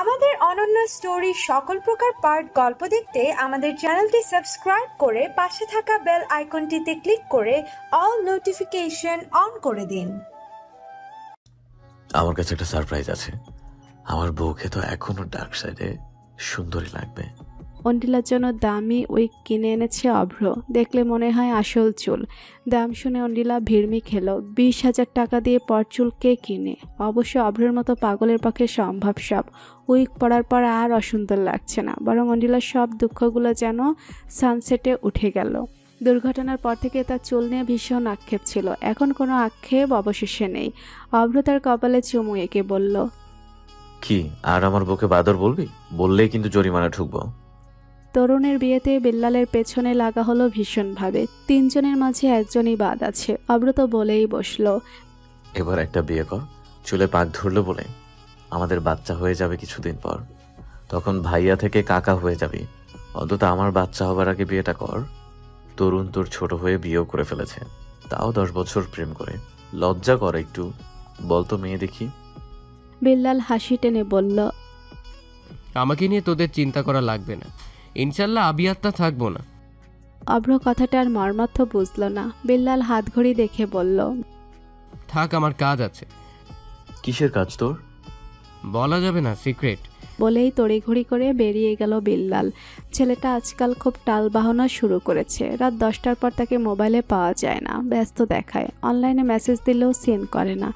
আমাদের অনন্য স্টোরি সকল প্রকার পার্ট গল্প দেখতে আমাদের চ্যানেলটি সাবস্ক্রাইব করে পাশে থাকা বেল আইকনটিতে ক্লিক করে অল নোটিফিকেশন অন করে দিন। আমার কাছে একটা সারপ্রাইজ আছে। আমার বউকে তো এখনো ডার্ক সাইডে সুন্দরী লাগবে। অন্ডিলার জন্য দামি উইক কিনে এনেছে অভ্র। দেখলে মনে হয় আসল চুল। দাম শুনে অন্ডিলা ভিড়মি খেল। 20,000 টাকা দিয়ে পরচুল কে কিনে? অবশ্য অভ্রের মতো পাগলের পক্ষে সম্ভব সব। উইক পরার পর আর অসুন্দর লাগছে না, বরং অন্ডিলার সব দুঃখগুলো যেন সানসেটে উঠে গেল। দুর্ঘটনার পর থেকে তার চুল নিয়ে ভীষণ আক্ষেপ ছিল, এখন কোনো আক্ষেপ অবশেষে নেই। অভ্র তার কপালে চুমু এঁকে বলল, কি আর আমার বউকে বাদর বলবি? বললেই কিন্তু জরিমানা ঠুকবো। তরুণের বিয়েতে বিল্লালের পেছনে লাগা হলো ভীষণভাবে। 3 জনের মাঝে একজনই বাদ আছে। অভ্র তো বলেই বসলো, এবার একটা বিয়ে কর। চুলে পাক ধরলো বলে আমাদের বাচ্চা হয়ে যাবে কিছুদিন পর, তখন ভাইয়া থেকে কাকা হয়ে যাবি। অন্তত আমার বাচ্চা হবার আগে বিয়েটা কর। তরুণ তোর ছোট হয়ে বিয়েও করে ফেলেছে, তাও 10 বছর প্রেম করে। লজ্জা কর একটু, বলতো মেয়ে দেখি। বিল্লাল হাসি টেনে বলল, আমাকে নিয়ে তোদের চিন্তা করা লাগবে না, ইনশাল্লাহ আবিয়াত্তা থাকবো না। অভ্র কথাটার মর্মার্থ বুঝল না। বিল্লাল হাত ঘড়ি দেখে বলল, থাক, আমার কাজ আছে। কিসের কাজ তোর? বলা যাবে না, সিক্রেট। বলেই তড়িঘড়ি করে বেরিয়ে গেল বিল্লাল। ছেলেটা আজকাল খুব টালবাহানা শুরু করেছে। রাত 10টার পর তাকে মোবাইলে পাওয়া যায় না, ব্যস্ত দেখায়। অনলাইনে মেসেজ দিলেও সিন করে না।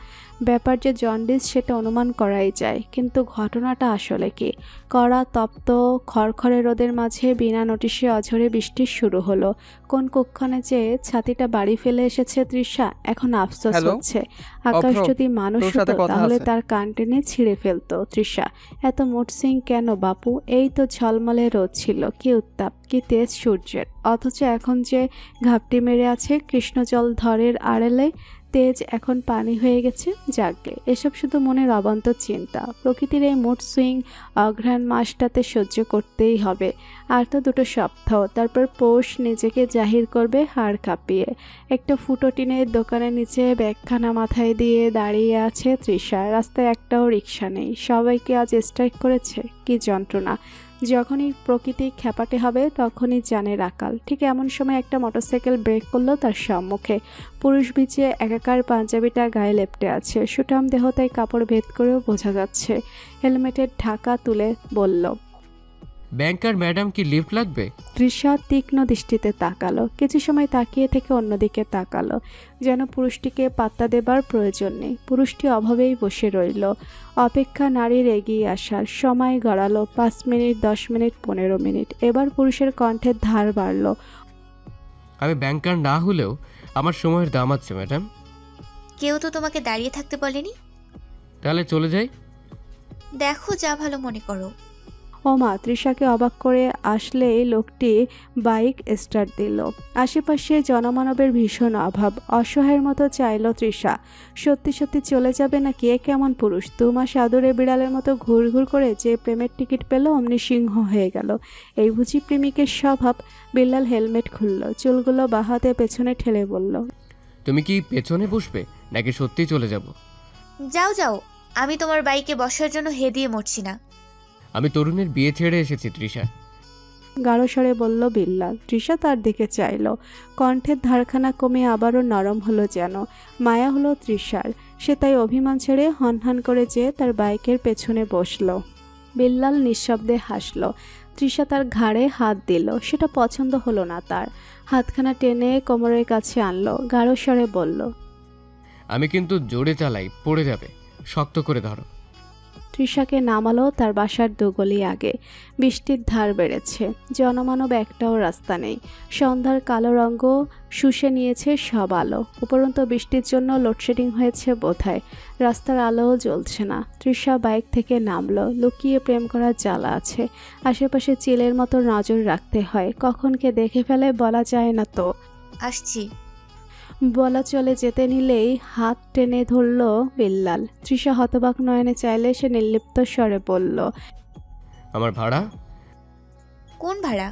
ব্যাপার যে জন্ডিস সেটা অনুমান করাই যায়, কিন্তু ঘটনাটা আসলে কি? কড়া তপ্ত খড়খড়ে রোদের মাঝে বিনা নোটিশে অঝরে বৃষ্টি শুরু হলো। কোন কুক্ষণে যে ছাতিটা বাড়ি ফেলে এসেছে তৃষা, এখন আফসোস হচ্ছে। আকাশ যদি মানুষ হতো তাহলে তার কান টেনে ছিঁড়ে ফেলতো তৃষা। এত মুডসিং কেন বাপু? এই তো ঝলমলে রোদ ছিল, কি উত্তাপ, কি তেজ সূর্যের। অথচ এখন যে ঘাপটি মেরে আছে কৃষ্ণজল ধরের আড়ালে, তেজ এখন পানি হয়ে গেছে। যাকে এসব শুধু মনের অবান্তর চিন্তা। প্রকৃতির এই মুড সুইং অঘ্রাণ মাসটাতে সহ্য করতেই হবে। আর তো 2 সপ্তাহ, তারপর পৌষ নিজেকে জাহির করবে হাড় কাঁপিয়ে। একটা ফুটো টিনের দোকানের নিচে ব্যাগখানা মাথায় দিয়ে দাঁড়িয়ে আছে তৃষা। রাস্তায় একটাও রিক্সা নেই। সবাইকে আজ স্ট্রাইক করেছে। কি যন্ত্রণা! যখনই প্রকৃতি খ্যাপাটে হবে তখনই জানের আকাল। ঠিক এমন সময় একটা মোটরসাইকেল ব্রেক করলো তার সম্মুখে। পুরুষ ভিজে একাকার পাঞ্জাবিটা গায়ে লেপ্টে আছে। সুঠাম দেহ তাই কাপড় ভেদ করেও বোঝা যাচ্ছে। হেলমেটের ঢাকা তুলে বলল, ব্যাংকার ম্যাডাম, কি লিফট লাগবে? তৃষা তীক্ষ্ণ দৃষ্টিতে তাকালো। কিছু সময় তাকিয়ে থেকে অন্যদিকে তাকালো, যেন পুরুষটিকে পাত্তা দেবার প্রয়োজন নেই। পুরুষটি অভাবেই বসে রইল। অপেক্ষা নারীর এগিয়ে আসার। সময় গড়ালো 5 মিনিট, 10 মিনিট, 15 মিনিট। এবার পুরুষের কণ্ঠের ধার বাড়ল, আমি ব্যাংকার না হলেও আমার সময়ের দাম আছে ম্যাডাম। কেউ তো তোমাকে দাঁড়িয়ে থাকতে বলেনি। তাহলে চলে যাই? দেখো যা ভালো মনে করো। ওমা! তৃষাকে অবাক করে আসলেই লোকটি বাইক স্টার্ট দিল। আশেপাশে জনমানবের ভীষণ অভাব। অসহায়ের মতো চাইল তৃষা, সত্যি সত্যি চলে যাবে নাকি? এ কেমন পুরুষ! 2 মাস আদরে বিড়ালের মতো ঘুর ঘুর করে যে প্রেমের টিকিট পেল অমনি সিংহ হয়ে গেল। এই বুঝি প্রেমিকের স্বভাব? বিল্লাল হেলমেট খুলল, চুলগুলো বাহাতে পেছনে ঠেলে বলল, তুমি কি পেছনে বসবে নাকি সত্যি চলে যাব? যাও যাও, আমি তোমার বাইকে বসার জন্য হে দিয়ে মরছি না। আমি তরুণের বিয়ে ছেড়ে এসেছি তৃষা। গাঢ় স্বরে বলল বিল্লাল। তৃষা তার দিকে চাইল। কণ্ঠের ধারখানা কমে আবারও নরম হলো যেন। মায়া হলো তৃষার। সে তাই অভিমান ছেড়ে হনহন করে যেয়ে তার বাইকের পেছনে বসল। বিল্লাল নিঃশব্দে হাসল। তৃষা তার ঘাড়ে হাত দিল। সেটা পছন্দ হলো না তার। হাতখানা টেনে কোমরের কাছে আনলো। গাঢ় স্বরে বলল, আমি কিন্তু জোরে চালাই, পড়ে যাবে, শক্ত করে ধরো। তৃষাকে নামালো তার বাসার 2 গলি আগে। বৃষ্টির ধার বেড়েছে। জনমানব একটাও রাস্তা নেই। সন্ধ্যার কালো রঙ শুষে নিয়েছে সব আলো। উপরন্ত বৃষ্টির জন্য লোডশেডিং হয়েছে বোধহয়। রাস্তার আলোও জ্বলছে না। তৃষা বাইক থেকে নামলো। লুকিয়ে প্রেম করার জ্বালা আছে। আশেপাশে চিলের মতো নজর রাখতে হয়। কখন কে দেখে ফেলে বলা যায় না তো। আসছি বলা চলে যেতে নিলেই হাত টেনে ধরল বিল্লাল। তৃষা হতবাক নয়নে চাইলে সে নির্লিপ্ত স্বরে বলল, আমার ভাড়া? কোন ভাড়া?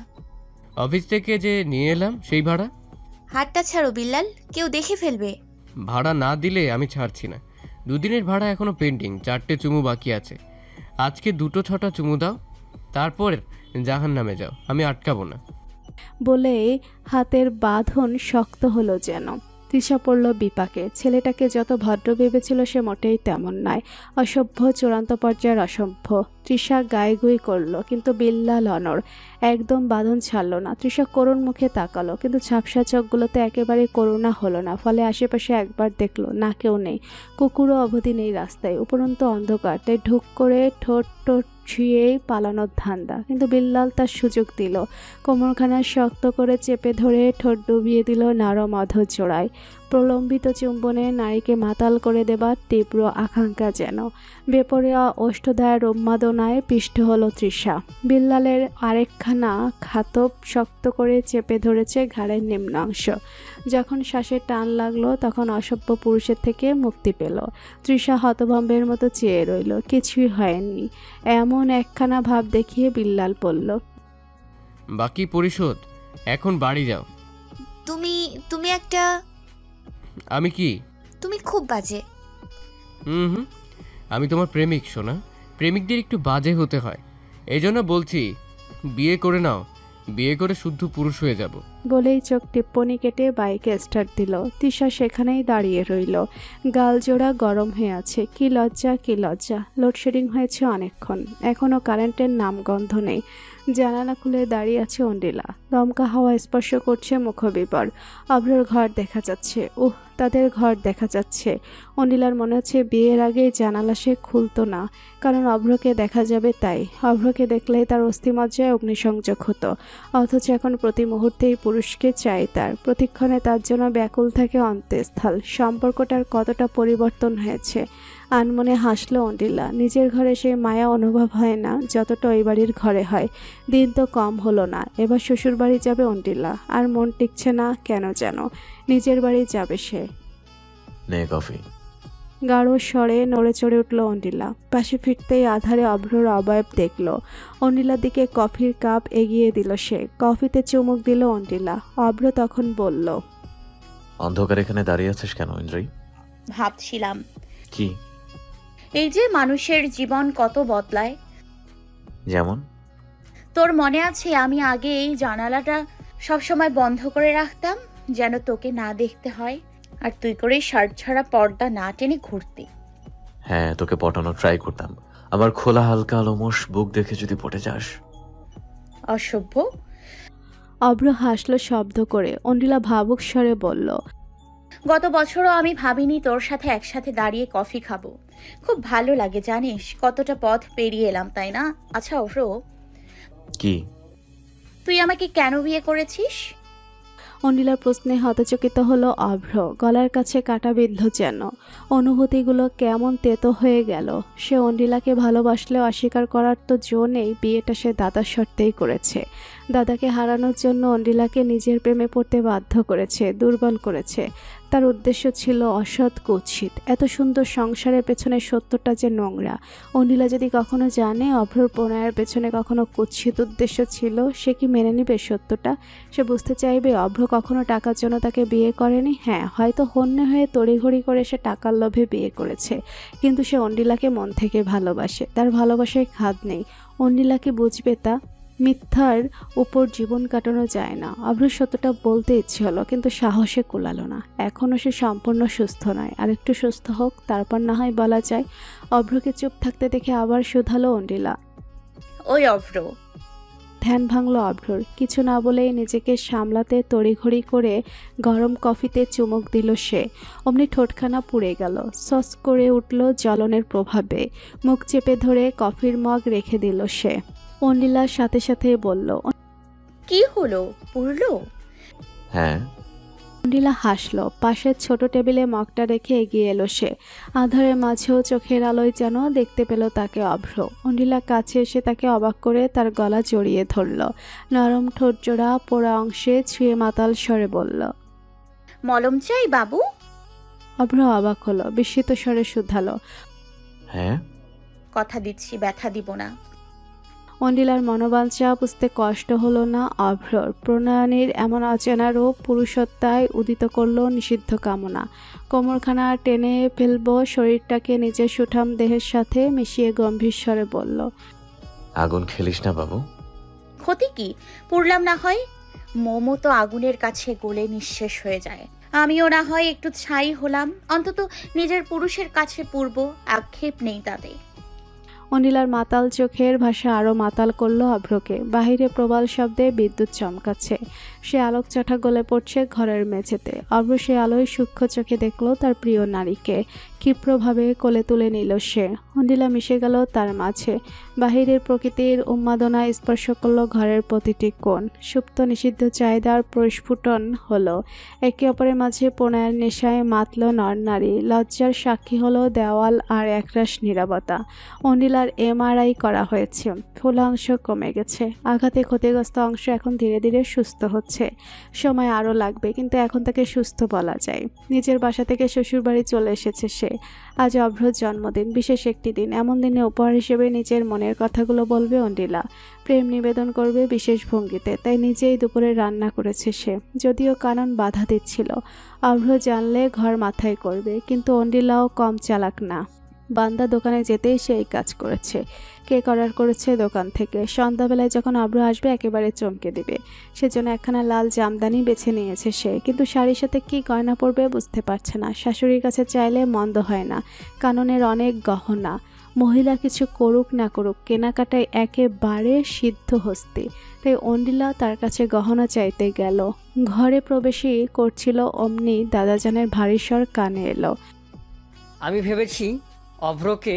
অফিস থেকে যে নিয়ে এলাম সেই ভাড়া। হাতটা ছাড়ো বিল্লাল, কেউ দেখে ফেলবে। ভাড়া না দিলে আমি ছাড়ছি না। দুদিনের ভাড়া এখনো পেন্ডিং, 4টে চুমু বাকি আছে। আজকে 2-6টা চুমু দাও, তারপর জাহান্নামে যাও, আমি আটকাবো না। বলে হাতের বাঁধন শক্ত হলো যেন। তৃষা পড়ল বিপাকে। ছেলেটাকে যত ভদ্র ভেবেছিল সে মোটেই তেমন নয়, অসভ্য, চূড়ান্ত পর্যায়ের অসভ্য। তৃষা গাইগুই করলো, কিন্তু বিল্লাল অনড়, একদম বাঁধন ছাড়ল না। তৃষা করুণ মুখে তাকালো, কিন্তু ঝাপসা চোখগুলোতে একেবারে করুণা হলো না। ফলে আশেপাশে একবার দেখলো, না কেউ নেই, কুকুরও অবধি নেই রাস্তায়, উপরন্ত অন্ধকার। তাই ঢুক করে ঠোঁট ছুঁয়েই পালানোর ধান্দা। কিন্তু বিল্লাল তার সুযোগ দিল, কোমরখানা শক্ত করে চেপে ধরে ঠোঁট ডুবিয়ে দিল নরম অধর জোড়ায়। প্রলম্বিত চুম্বনে নারীকে মাতাল করে দেবার তীব্র আকাঙ্ক্ষা যেন। বেপরোয়া ওষ্ঠদায়ের উন্মাদনায় পিষ্ট হলো তৃষা। বিল্লালের আরেকখানা খাতপ শক্ত করে চেপে ধরেছে ঘাড়ের নিম্নাংশ। যখন শ্বাসের টান লাগলো তখন অসভ্য পুরুষের থেকে মুক্তি পেল। তৃষা হতভম্বের মতো চেয়ে রইল, কিছুই হয়নি এমন একখানা ভাব দেখিয়ে বিল্লাল বলল, বাকি পরিশোধ, এখন বাড়ি যাও। তুমি একটা আমি কি? তুমি খুব বাজে। হুম, আমি তোমার প্রেমিক সোনা। প্রেমিকদের একটু বাজে হতে হয়, এই জন্য বলছি বিয়ে করে নাও, বিয়ে করে শুদ্ধ পুরুষ হয়ে যাব। বলেই চোখ টিপ্পনি কেটে বাইকে স্টার্ট দিল। তৃষা সেখানেই দাঁড়িয়ে রইল, গালজোড়া গরম হয়ে আছে। কি লজ্জা, কি লজ্জা! লোডশেডিং হয়েছে অনেকক্ষণ, এখনও কারেন্টের নামগন্ধ নেই। জানালা খুলে দাঁড়িয়ে আছে অন্ডিলা, দমকা হাওয়া স্পর্শ করছে মুখবিবর। অভ্রর ঘর দেখা যাচ্ছে, তাদের ঘর দেখা যাচ্ছে। অন্ডিলার মনে হচ্ছে বিয়ের আগে জানালা সে খুলতো না, কারণ অভ্রকে দেখা যাবে তাই। অভ্রকে দেখলে তার অস্থিমজ্জায় অগ্নিসংযোগ হতো, অথচ এখন প্রতি মুহূর্তেই পুরুষকে চাই তার। প্রতিক্ষণে তার জন্য ব্যাকুল থাকে অন্তঃস্থল। সম্পর্কটার কতটা পরিবর্তন হয়েছে। আনমনে হাসলো অন্ডিলা। নিজের ঘরে সেই মায়া অনুভব হয় না যতটা ওই বাড়ির ঘরে হয়। দিন তো কম হলো না, এবার শ্বশুর বাড়ি যাবে অন্ডিলা। আর মন টিকছে না কেন যেন, নিজের বাড়ি যাবে সে। নে কফি। গাঢ় স্বরে নড়ে চড়ে উঠল অন্ডিলা। পাশে ফিরতেই আধারে অভ্রর অবয়ব দেখল। অন্ডিলার দিকে কফির কাপ এগিয়ে দিল সে। কফিতে চুমুক দিল অন্ডিলা। অভ্র তখন বলল, অন্ধকার এখানে দাঁড়িয়ে আছিস কেন ইন্দ্রি? ভাবছিলাম কি? এই যে মানুষের জীবন কত বদলায়। যেমন? তোর মনে আছে আমি আগে এই জানালাটা সবসময় বন্ধ করে রাখতাম যেন তোকে না দেখতে হয়, আর তুই করে শার্ট ছাড়া পর্দা না টেনে ঘুরতি। হ্যাঁ, তোকে পটানোর ট্রাই করতাম, আবার খোলা হালকা আলোমস বুক দেখে যদি পটে যাস। অসভ্য। অভ্র হাসলো শব্দ করে। অন্ডিলা ভাবুক স্বরে বলল, গত বছরও আমি ভাবিনি তোর সাথে একসাথে দাঁড়িয়ে কফি খাবো। খুব ভালো লাগে জানিস, কতটা পথ পেরিয়ে এলাম, তাই না? আচ্ছা অভ্র, কি? তুই আমাকে কেন বিয়ে করেছিস? অন্ডিলার প্রশ্নে হতচকিত হলো অভ্র। গলার কাছে কাটা বিদ্ধ যেন। অনুভূতিগুলো কেমন তেতো হয়ে গেল। সে অন্ডিলাকে ভালোবাসলেও অস্বীকার করার তো জো নেই। বিয়েটা সে দাদার শর্তেই করেছে। দাদাকে হারানোর জন্য অন্ডিলাকে নিজের প্রেমে পড়তে বাধ্য করেছে, দুর্বল করেছে। তার উদ্দেশ্য ছিল অসৎ, কুৎসিত। এত সুন্দর সংসারের পেছনে সত্যটা যে নোংরা। অন্ডিলা যদি কখনো জানে অভ্রর প্রণয়ের পেছনে কখনো কুৎসিত উদ্দেশ্য ছিল, সে কি মেনে নিবে সত্যটা? সে বুঝতে চাইবে অভ্র কখনো টাকার জন্য তাকে বিয়ে করেনি। হ্যাঁ, হয়তো হন্যে হয়ে তড়িঘড়ি করে সে টাকার লোভে বিয়ে করেছে, কিন্তু সে অন্ডিলাকে মন থেকে ভালোবাসে। তার ভালোবাসায় খাদ নেই। অন্ডিলা কি বুঝবে তা? মিথ্যার উপর জীবন কাটানো যায় না। অভ্র সত্যটা বলতে ইচ্ছে হলো, কিন্তু সাহসে কুলালো না। এখনও সে সম্পূর্ণ সুস্থ নয়, আর একটু সুস্থ হোক, তারপর না হয় বলা যায়। অভ্রকে চুপ থাকতে দেখে আবার শুধালো অন্ডিলা, ওই অভ্র। ধ্যান ভাঙল অভ্রর। কিছু না বলেই নিজেকে সামলাতে তড়িঘড়ি করে গরম কফিতে চুমুক দিল সে। অমনি ঠোঁটখানা পুড়ে গেল, সস করে উঠল জ্বলনের প্রভাবে। মুখ চেপে ধরে কফির মগ রেখে দিল সে। অন্ডিলার সাথে সাথে বলল, কি হলো, পুরলো? হ্যাঁ। অন্ডিলা হাসলো। পাশের ছোট টেবিলে মগটা রেখে এগিয়ে এলো সে। আধারের মাঝেও চোখের আলোয় যেন দেখতে পেল তাকে অভ্র। অন্ডিলা কাছে এসে তাকে অবাক করে তার গলা জড়িয়ে ধরল। নরম ঠোঁট জোড়া পোড়া অংশে ছুঁয়ে মাতাল স্বরে বলল, মলম চাই বাবু? অভ্র অবাক হলো, বিস্মিত স্বরে শুধালো, হ্যাঁ। কথা দিচ্ছি ব্যথা দিব না। অন্ডিলার মনোবাঞ্ছা বুঝতে কষ্ট হলো না অভ্রর। প্রণয়নীর এমন অচেনা রূপ পুরুষত্বায় উদিত করল নিষিদ্ধ কামনা। কোমরখানা টেনে ফেলবো শরীরটাকে নিজের সুঠাম দেহের সাথে মিশিয়ে গম্ভীর স্বরে বলল, আগুন খেলিস না বাবু। ক্ষতি কি? পুড়লাম না হয়। মোমো তো আগুনের কাছে গলে নিঃশেষ হয়ে যায়। আমিও না হয় একটু ছাই হলাম, অন্তত নিজের পুরুষের কাছে পুরব, আক্ষেপ নেই তাতে। অনিলার মাতাল চোখের ভাষা আরও মাতাল করল অভ্রকে। বাহিরে প্রবল শব্দে বিদ্যুৎ চমকাচ্ছে। সে আলোকচাঠা গলে পড়ছে ঘরের মেঝেতে। অভ্র সে আলোয় সূক্ষ্ম চোখে দেখল তার প্রিয় নারীকে। ক্ষিপ্রভাবে কোলে তুলে নিল সে। অনিলা মিশে গেল তার মাঝে। বাহিরের প্রকৃতির উন্মাদনা স্পর্শ করল ঘরের প্রতিটি কোণ। সুপ্ত নিষিদ্ধ চাহিদার প্রস্ফুটন হলো। একে অপরের মাঝে প্রণয়ের নেশায় মাতল নরনারী। লজ্জার সাক্ষী হলো দেওয়াল আর একরাশ নীরবতা। অনিলার MRI করা হয়েছে। ফোলা অংশ কমে গেছে। আঘাতে ক্ষতিগ্রস্ত অংশ এখন ধীরে ধীরে সুস্থ হচ্ছে। সময় আরও লাগবে, কিন্তু এখন তাকে সুস্থ বলা যায়। নিজের বাসা থেকে শ্বশুরবাড়ি চলে এসেছে সে। আজ অভ্রর জন্মদিন, বিশেষ একটি দিন। এমন দিনে উপহার হিসেবে নিজের মনের কথাগুলো বলবে অন্ডিলা। প্রেম নিবেদন করবে বিশেষ ভঙ্গিতে। তাই নিজেই দুপুরে রান্না করেছে সে। যদিও কানন বাধা দিচ্ছিল। অভ্র জানলে ঘর মাথায় করবে, কিন্তু অন্ডিলাও কম চালাক না। বান্দা দোকানে যেতেই সে এই কাজ করেছে। কেক অর্ডার করেছে দোকান থেকে। সন্ধ্যাবেলায় যখন অভ্র আসবে একেবারে চমকে দিবে। সেজন্য একখানা লাল জামদানি বেছে নিয়েছে সে। কিন্তু শাড়ির সাথে কি গয়না পরবে বুঝতে পারছে না। শাশুড়ির কাছে চাইলে মন্দ হয় না। কাননের অনেক গহনা। মহিলা কিছু করুক না করুক, কেনাকাটায় একেবারে সিদ্ধ হস্তি। তাই অন্ডিলা তার কাছে গহনা চাইতে গেল। ঘরে প্রবেশই করছিল অমনি দাদাজানের ভারী স্বর কানে এলো। আমি ভেবেছি অভ্রকে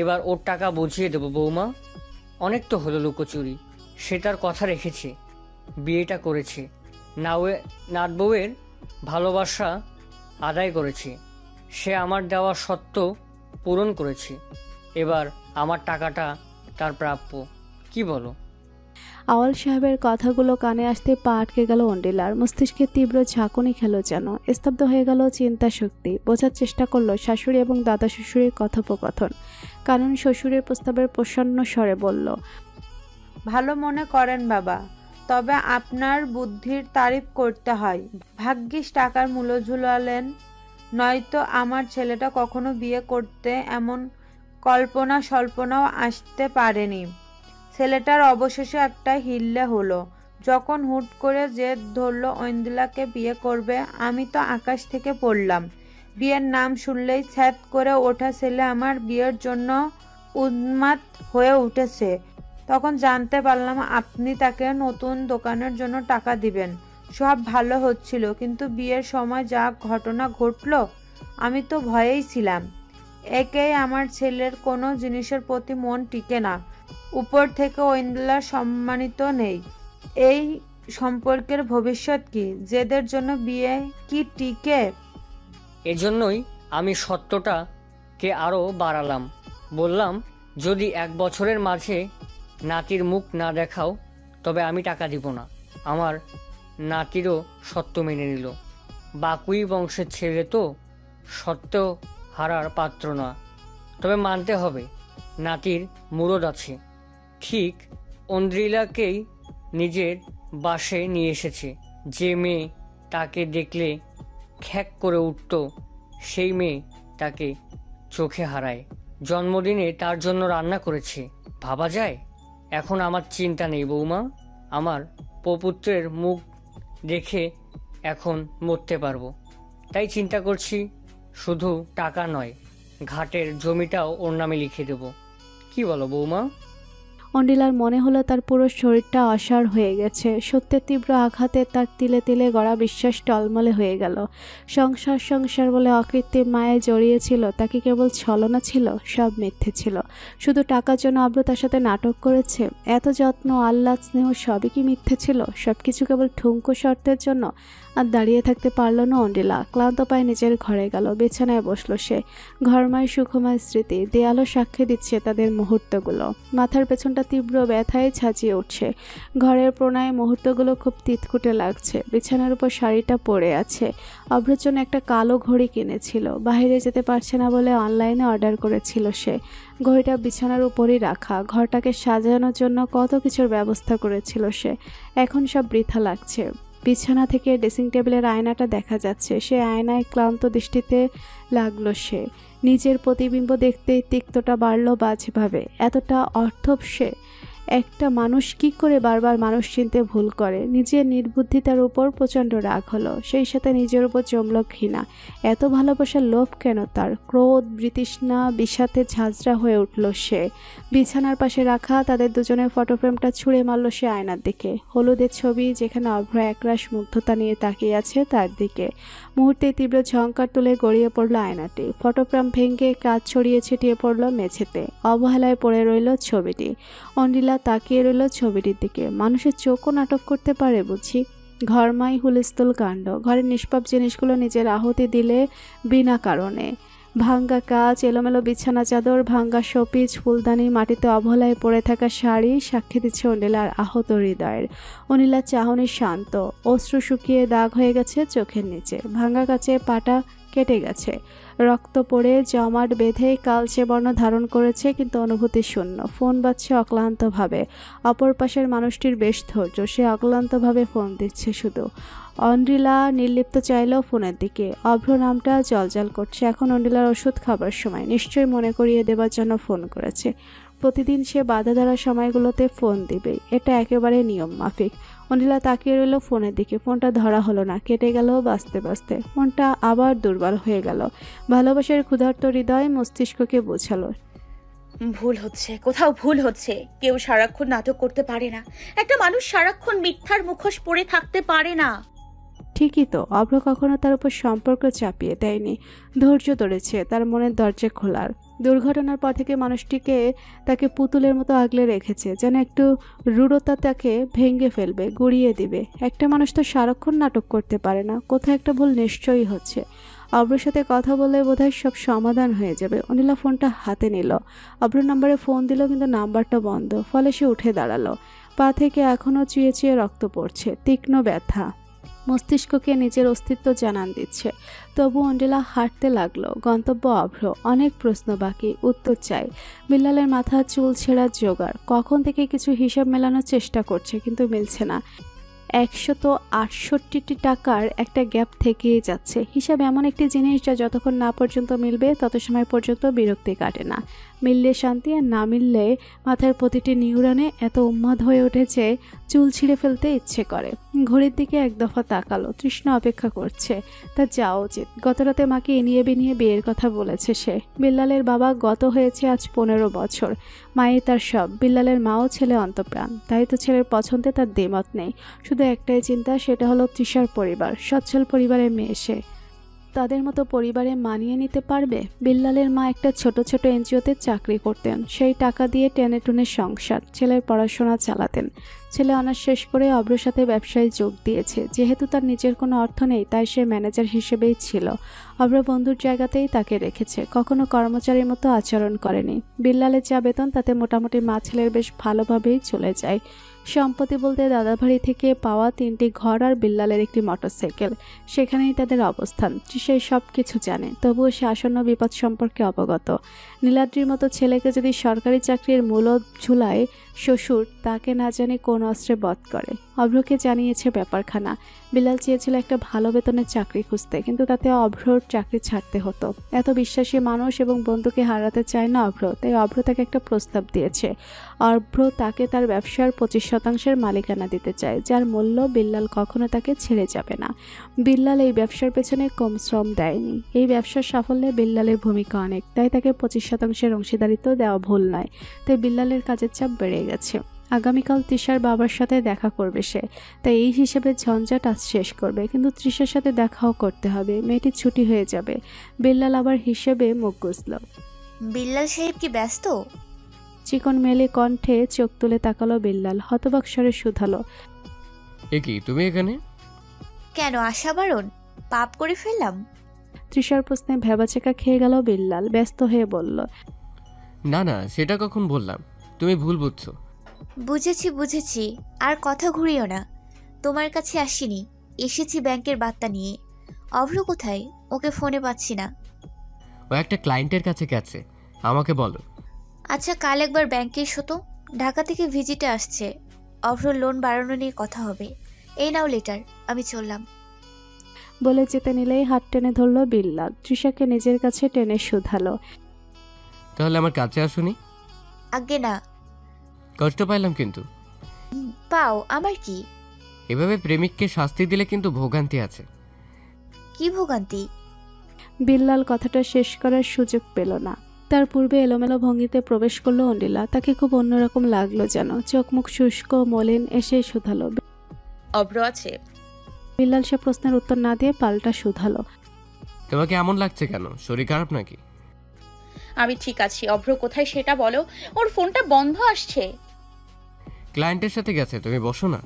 এবার ওর টাকা বুঝিয়ে দেবো বৌমা। অনেক তো হলো লুকোচুরি। সে তার কথা রেখেছে, বিয়েটা করেছে, নাত বউয়ের ভালোবাসা আদায় করেছে। সে আমার দেওয়া সত্ত্ব পূরণ করেছে। এবার আমার টাকাটা তার প্রাপ্য। কি বলো? আওয়াল সাহেবের কথাগুলো কানে আসতে পা আটকে গেল অন্ডিলার। মস্তিষ্কে তীব্র ঝাঁকুনি খেলো যেন। স্তব্ধ হয়ে গেল চিন্তা শক্তি। বোঝার চেষ্টা করলো শাশুড়ি এবং দাদা শ্বশুরের কথোপকথন। কারণ শ্বশুরের প্রস্তাবের প্রসন্ন স্বরে বলল, ভালো মনে করেন বাবা, তবে আপনার বুদ্ধির তারিফ করতে হয়। ভাগ্যিস টাকার মূল্য ঝুলালেন, নয়তো আমার ছেলেটা কখনো বিয়ে করতে এমন কল্পনা স্বল্পনাও আসতে পারেনি। ছেলেটার অবশেষে একটা হিল্লে হলো। যখন হুট করে জেদ ধরলো ঐন্দ্রিলাকে বিয়ে করবে, আমি তো আকাশ থেকে পড়লাম। বিয়ের নাম শুনলেই ছ্যাদ করে ওঠা ছেলে আমার বিয়ের জন্য উন্মাদ হয়ে উঠেছে। তখন জানতে পারলাম আপনি তাকে নতুন দোকানের জন্য টাকা দিবেন। সব ভালো হচ্ছিল, কিন্তু বিয়ের সময় যা ঘটনা ঘটলো, আমি তো ভয়েই ছিলাম। একেই আমার ছেলের কোনো জিনিসের প্রতি মন টিকে না। উপর থেকে ঐন্দ্রিলা সম্মানিত নেই। এই সম্পর্কের ভবিষ্যৎ কি? জেদের জন্য বিয়ে কি টিকে? এজন্যই আমি সত্যটাকে আরও বাড়ালাম। বললাম, যদি 1 বছরের মাঝে নাতির মুখ না দেখাও তবে আমি টাকা দিব না। আমার নাতিরও সত্য মেনে নিল। বাকুই বংশের ছেলে তো, সত্য হারার পাত্র না। তবে মানতে হবে নাতির মুরদ আছে। ঠিক ঐন্দ্রিলাকেই নিজের বাসে নিয়ে এসেছে। যে মেয়ে তাকে দেখলে খ্যাক করে উঠত, সেই মেয়ে তাকে চোখে হারায়। জন্মদিনে তার জন্য রান্না করেছে, ভাবা যায়? এখন আমার চিন্তা নেই বৌমা। আমার প্রপুত্রের মুখ দেখে এখন মরতে পারবো। তাই চিন্তা করছি শুধু টাকা নয়, ঘাটের জমিটাও ওর নামে লিখে দেব। কি বলো বৌমা? অন্ডিলার মনে হলো তার পুরো শরীরটা অসাড় হয়ে গেছে। সত্যের তীব্র আঘাতে তার তিলে তিলে গড়া বিশ্বাস টলমলে হয়ে গেল। সংসার সংসার বলে অকৃত্রিম মায়ায় জড়িয়েছিল, তা কি কেবল ছলনা ছিল? সব মিথ্যে ছিল। শুধু টাকার জন্য অভ্র তার সাথে নাটক করেছে। এত যত্ন, আহ্লাদ, স্নেহ সবই কি মিথ্যে ছিল? সব কিছু কেবল ঠুনকো শর্তের জন্য? আর দাঁড়িয়ে থাকতে পারল না অন্ডিলা। ক্লান্ত পায়ে নিজের ঘরে গেল, বিছানায় বসলো সে। ঘরময় সুখময় স্মৃতি দেয়ালও সাক্ষী দিচ্ছে তাদের মুহূর্তগুলো। মাথার পেছনটা তীব্র ব্যথায় ছাঁচিয়ে উঠছে। ঘরের প্রণয় মুহূর্তগুলো খুব তিতকুটে লাগছে। বিছানার উপর শাড়িটা পরে আছে। অভ্রের জন্য একটা কালো ঘড়ি কিনেছিল, বাইরে যেতে পারছে না বলে অনলাইনে অর্ডার করেছিল সে। ঘড়িটা বিছানার উপরই রাখা। ঘরটাকে সাজানোর জন্য কত কিছুর ব্যবস্থা করেছিল সে, এখন সব বৃথা লাগছে। বিছানা থেকে ড্রেসিং টেবিলের আয়নাটা দেখা যাচ্ছে। সে আয়নায় ক্লান্ত দৃষ্টিতে লাগলো সে। নিজের প্রতিবিম্ব দেখতেই তিক্তটা বাড়ল বাজেভাবে। এতটা অর্থব সে। একটা মানুষ কি করে বারবার মানুষ চিনতে ভুল করে। নিজের নির্বুদ্ধিতার উপর প্রচণ্ড রাগ হলো, সেই সাথে নিজের উপর জমল ঘৃণা। এত ভালোবাসার লোভ কেন তার? ক্রোধ বিতৃষ্ণা বিষাতে ঝাঁঝরা হয়ে উঠল সে। বিছানার পাশে রাখা তাদের দুজনের ফটোফ্রেমটা ছুঁড়ে মারল সে আয়নার দিকে। হলুদের ছবি, যেখানে অভ্র একরাশ মুগ্ধতা নিয়ে তাকিয়ে আছে তার দিকে। মুহূর্তে তীব্র ঝঙ্কার তুলে গড়িয়ে পড়ল আয়নাটি। ফটোফ্রেম ভেঙে কাঁচ ছড়িয়ে ছিটিয়ে পড়ল মেঝেতে। অবহেলায় পড়ে রইল ছবিটি। অন্ডিলা তাকিয়ে রইল ছবিটির দিকে। মানুষের চোখও নাটক করতে পারে বুঝি? ঘরময় হুলস্থুল কাণ্ড। ঘরের নিষ্পাপ জিনিসগুলো নিজের আহুতি দিলে বিনা কারণে। ভাঙ্গা কাচ, এলোমেলো বিছানা চাদর, ভাঙ্গা শোপিস, ফুলদানি, মাটিতে অবহেলায় পড়ে থাকা শাড়ি সাক্ষী দিচ্ছে অনিলার আহত হৃদয়ের। অনিলার চাহনি শান্ত, অশ্রু শুকিয়ে দাগ হয়ে গেছে চোখের নিচে। ভাঙ্গা কাচে পাটা কেটে গেছে, রক্ত পড়ে জমাট বেঁধে কালচে বর্ণ ধারণ করেছে, কিন্তু অনুভূতি শূন্য। ফোন বাজছে অক্লান্তভাবে। অপর পাশের মানুষটির বেশ ধৈর্য, সে অক্লান্তভাবে ফোন দিচ্ছে শুধু। অন্ডিলা নির্লিপ্ত চাইল ফোনের দিকে। অভ্র নামটা জলজল করছে। এখন অন্ডিলার ওষুধ খাবার সময়, নিশ্চয়ই মনে করিয়ে দেবার জন্য ফোন করেছে। প্রতিদিন সে বাধা ধরা সময়গুলোতে ফোন দিবেই, এটা একেবারে নিয়ম মাফিক। অন্ডিলা তাকিয়ে রইল ফোনের দিকে। ফোনটা ধরা হলো না, কেটে গেল বাঁচতে বাঁচতে। মনটা আবার দুর্বল হয়ে গেল। ভালোবাসার ক্ষুধার্ত হৃদয় মস্তিষ্ককে বোঝালো, ভুল হচ্ছে, কোথাও ভুল হচ্ছে। কেউ সারাক্ষণ নাটক করতে পারে না। একটা মানুষ সারাক্ষণ মিথ্যার মুখোশ পরে থাকতে পারে না। ঠিকই তো, অভ্র কখনো তার উপর সম্পর্ক চাপিয়ে দেয়নি। ধৈর্য ধরেছে তার মনের দরজা খোলার। দুর্ঘটনার পর থেকে মানুষটিকে তাকে পুতুলের মতো আগলে রেখেছে, যেন একটু রূঢ়তা তাকে ভেঙে ফেলবে, গুড়িয়ে দিবে। একটা মানুষ তো সারাক্ষণ নাটক করতে পারে না। কোথাও একটা ভুল নিশ্চয়ই হচ্ছে। অভ্রের সাথে কথা বলে বোধহয় সব সমাধান হয়ে যাবে। অনিলা ফোনটা হাতে নিল। অভ্র নাম্বারে ফোন দিল, কিন্তু নাম্বারটা বন্ধ। ফলে সে উঠে দাঁড়ালো। পা থেকে এখনও চুয়ে চুয়ে রক্ত পড়ছে, তীক্ষ্ণ ব্যথা মস্তিষ্ককে নিজের অস্তিত্ব জানান দিচ্ছে। তবু অন্ডিলা হাঁটতে লাগলো। গন্তব্য অভ্র। অনেক প্রশ্ন বাকি, উত্তর চাই। বিল্লালের মাথা চুল ছেঁড়ার জোগাড়। কখন থেকে কিছু হিসাব মেলানোর চেষ্টা করছে, কিন্তু মিলছে না। 168 টাকার একটা গ্যাপ থেকেই যাচ্ছে। হিসাব এমন একটি জিনিস যা যতক্ষণ না পর্যন্ত মিলবে তত সময় পর্যন্ত বিরক্তি কাটে না। মিললে শান্তি, আর না মিললে মাথার প্রতিটি নিউরনে এত উন্মাদ হয়ে উঠেছে চুল ছিঁড়ে ফেলতে ইচ্ছে করে। ঘড়ির দিকে এক দফা তাকালো। তৃষ্ণা অপেক্ষা করছে, তার যাওয়া উচিত। গতরাতে মাকে এনিয়ে বেনিয়ে বিয়ের কথা বলেছে সে। বিল্লালের বাবা গত হয়েছে আজ 15 বছর। মায়ে তার সব। বিল্লালের মাও ছেলে অন্তঃপ্রাণ। তাই তো ছেলের পছন্দে তার দ্বিমত নেই। শুধু একটাই চিন্তা, সেটা হলো তৃষার পরিবার। সচ্ছল পরিবারের মেয়ে সে। তাদের মতো পরিবারে মানিয়ে নিতে পারবে? বিল্লালের মা একটা ছোট ছোট এনজিওতে চাকরি করতেন। সেই টাকা দিয়ে টেনে টুনে সংসার, ছেলের পড়াশোনা চালাতেন। ছেলে অনার্স শেষ করে অভ্রের সাথে ব্যবসায় যোগ দিয়েছে। যেহেতু তার নিজের কোনো অর্থ নেই, তাই সে ম্যানেজার হিসেবেই ছিল। অভ্র বন্ধুর জায়গাতেই তাকে রেখেছে, কখনো কর্মচারীর মতো আচরণ করেনি। বিল্লালের যা বেতন, তাতে মোটামুটি মা ছেলের বেশ ভালোভাবেই চলে যায়। সম্পত্তি বলতে দাদাবাড়ি থেকে পাওয়া 3টি ঘর আর বিল্লালের একটি মোটরসাইকেল, সেখানেই তাদের অবস্থান। সেই সব কিছু জানে, তবুও সে আসন্ন বিপদ সম্পর্কে অবগত। নীলাদ্রির মতো ছেলেকে যদি সরকারি চাকরির মূল ঝুলায় শ্বশুর, তাকে না জানি কোন অস্ত্রে বধ করে। অভ্রকে জানিয়েছে ব্যাপারখানা। বিল্লাল চেয়েছিল একটা ভালো বেতনের চাকরি খুঁজতে, কিন্তু তাতে অভ্রর চাকরি ছাড়তে হতো। এত বিশ্বাসী মানুষ এবং বন্ধুকে হারাতে চায় না অভ্র, তাই অভ্র তাকে একটা প্রস্তাব দিয়েছে। অভ্র তাকে তার ব্যবসার 25% মালিকানা দিতে চায়, যার মূল্য বিল্লাল কখনো তাকে ছেড়ে যাবে না। বিল্লাল এই ব্যবসার পেছনে কম শ্রম দেয়নি। এই ব্যবসার সাফল্যে বিল্লালের ভূমিকা অনেক, তাই তাকে 25% অংশীদারিত্ব দেওয়া ভুল নয়। তাই বিল্লালের কাজের চাপ বেড়ে গেছে। আগামীকাল তৃষার বাবার সাথে দেখা করবে সে, তাই এই হিসেবে ঝঞ্ঝাট আজ শেষ করবে। কিন্তু তৃষার সাথে দেখাও করতে হবে, মেয়েটির ছুটি হয়ে যাবে। বিল্লাল আবার হিসেবে মুখ গুজল। বিল্লাল সাহেব কি ব্যস্ত? চিকন মেলে কণ্ঠে চোখ তুলে তাকালো বিল্লাল। হতবাক স্বরে শুধালো, এ কি, তুমি এখানে? কেন আশা বারণ? পাপ করে ফেললাম? তৃষার প্রশ্নে ভেবাচেকা খেয়ে গেল বিল্লাল। ব্যস্ত হয়ে বলল, না না, সেটা কখন বললাম? তুমি ভুল বুঝছো। বুঝেছি, আর কথা ঘুরিও না। তোমার কাছে আসিনি, এসেছি ব্যাংকের বার্তা নিয়ে। অভ্র কোথায়? ওকে ফোনে পাচ্ছি না। ও একটা ক্লায়েন্টের কাছে গেছে। আমাকে বলো। আচ্ছা, কাল একবার ব্যাংকে এসো তো। ঢাকা থেকে ভিজিটে আসছে। অভ্র লোন বাড়ানো নিয়ে কথা হবে। এই নাও লেটার, আমি চললাম। বলে যেতে নিলেই হাত টেনে ধরল বিল্লাল। তৃষাকে নিজের কাছে টেনে শুধালো, তাহলে আমার কাছে আসুনি? আজ্ঞে না। কষ্ট পাইলাম কিন্তু। পাও, আমার কি? এভাবে প্রেমিককে শাস্তি দিলে কিন্তু ভোগান্তি আছে। কি ভোগান্তি? বিল্লাল কথাটা শেষ করার সুযোগ পেল না। তার পূর্বে এলোমেলো ভঙ্গিতে প্রবেশ করলো অন্ডিলা। তাকে খুব অন্যরকম লাগলো যেন। চোখ মুখ শুষ্ক মলিন। এসেই শুধালো, অভ্র আছে? বিল্লাল সে প্রশ্নের উত্তর না দিয়ে পাল্টা শুধালো, তোমাকে এমন লাগছে কেন? শরীর খারাপ নাকি? আমি ঠিক আছি। অভ্র কোথায় সেটা বলো। ওর ফোনটা বন্ধ আসছে। ক্লায়েন্টের সাথে গেছে, তুমি বসো না।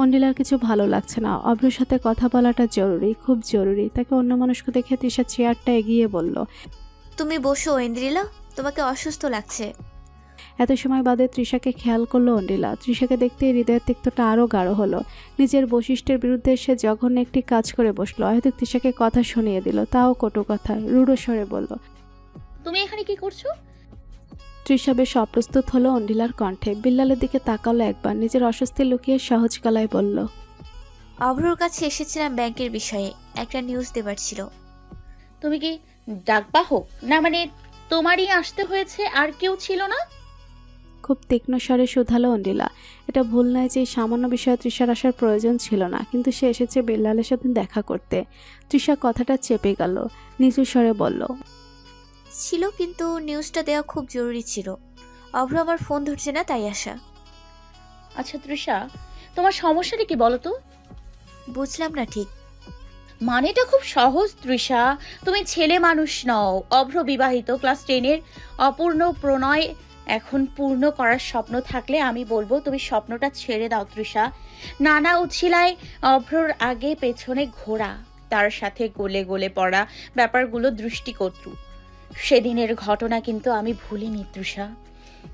অন্ডিলার কিছু ভালো লাগছে না। অভ্রের সাথে কথা বলাটা জরুরি, খুব জরুরি। তাকে অন্যমনস্ক দেখে তৃষা চেয়ারটা এগিয়ে বলল, তুমি বসো ইন্দ্রিলা, তোমাকে অসুস্থ লাগছে। এত সময় বাদে তৃষাকে খেয়াল করলো অন্ডিলা। তৃষাকে দেখতে হৃদয়ের তিক্তটা আরও গাঢ় হলো। নিজের বৈশিষ্ট্যের বিরুদ্ধে সে জঘন্য একটি কাজ করে বসলো। হয়তো তৃষাকে কথা শুনিয়ে দিল, তাও কটু কথায়। রূঢ় স্বরে বলল, তুমি এখানে কি করছো? তৃষা বেশ অপ্রস্তুত হলো অন্ডিলার কণ্ঠে। বিল্লালের দিকে তাকালো একবার, নিজের অস্বস্তি লুকিয়ে সহজ গলায় বলল, অভ্রর কাছে এসেছিলাম ব্যাংকের বিষয়ে, একটা নিউজ দেবার ছিল। তুমি কি ডাকবাহক? না মানে তোমারই আসতে হয়েছে, আর কেউ ছিল না? খুব তীক্ষ্ণ স্বরে শুধালো অন্ডিলা। এটা ভুল নয় যে এই সামান্য বিষয়ে তৃষার আসার প্রয়োজন ছিল না, কিন্তু সে এসেছে বিল্লালের সাথে দেখা করতে। তৃষা কথাটা চেপে গেল, নিচু স্বরে বলল, ছিল, কিন্তু নিউজটা দেওয়া খুব জরুরি ছিল। অভ্র আমার ফোন ধরছে না, তাই আসা। আচ্ছা তৃষা, তোমার সমস্যাটা কি বলো তো? বুঝলাম না ঠিক। মানেটা খুব সহজ তৃষা। তুমি ছেলে মানুষ নও, অভ্র বিবাহিত, ক্লাস 10-এর অপূর্ণ প্রণয় এখন পূর্ণ করার স্বপ্ন থাকলে আমি বলবো তুমি স্বপ্নটা ছেড়ে দাও তৃষা। নানা উছিলায় অভ্রর আগে পেছনে ঘোরা, তার সাথে গলে গলে পড়া ব্যাপারগুলো দৃষ্টিকটু। সেদিনের ঘটনা কিন্তু আমি ভুলিনি তৃষা।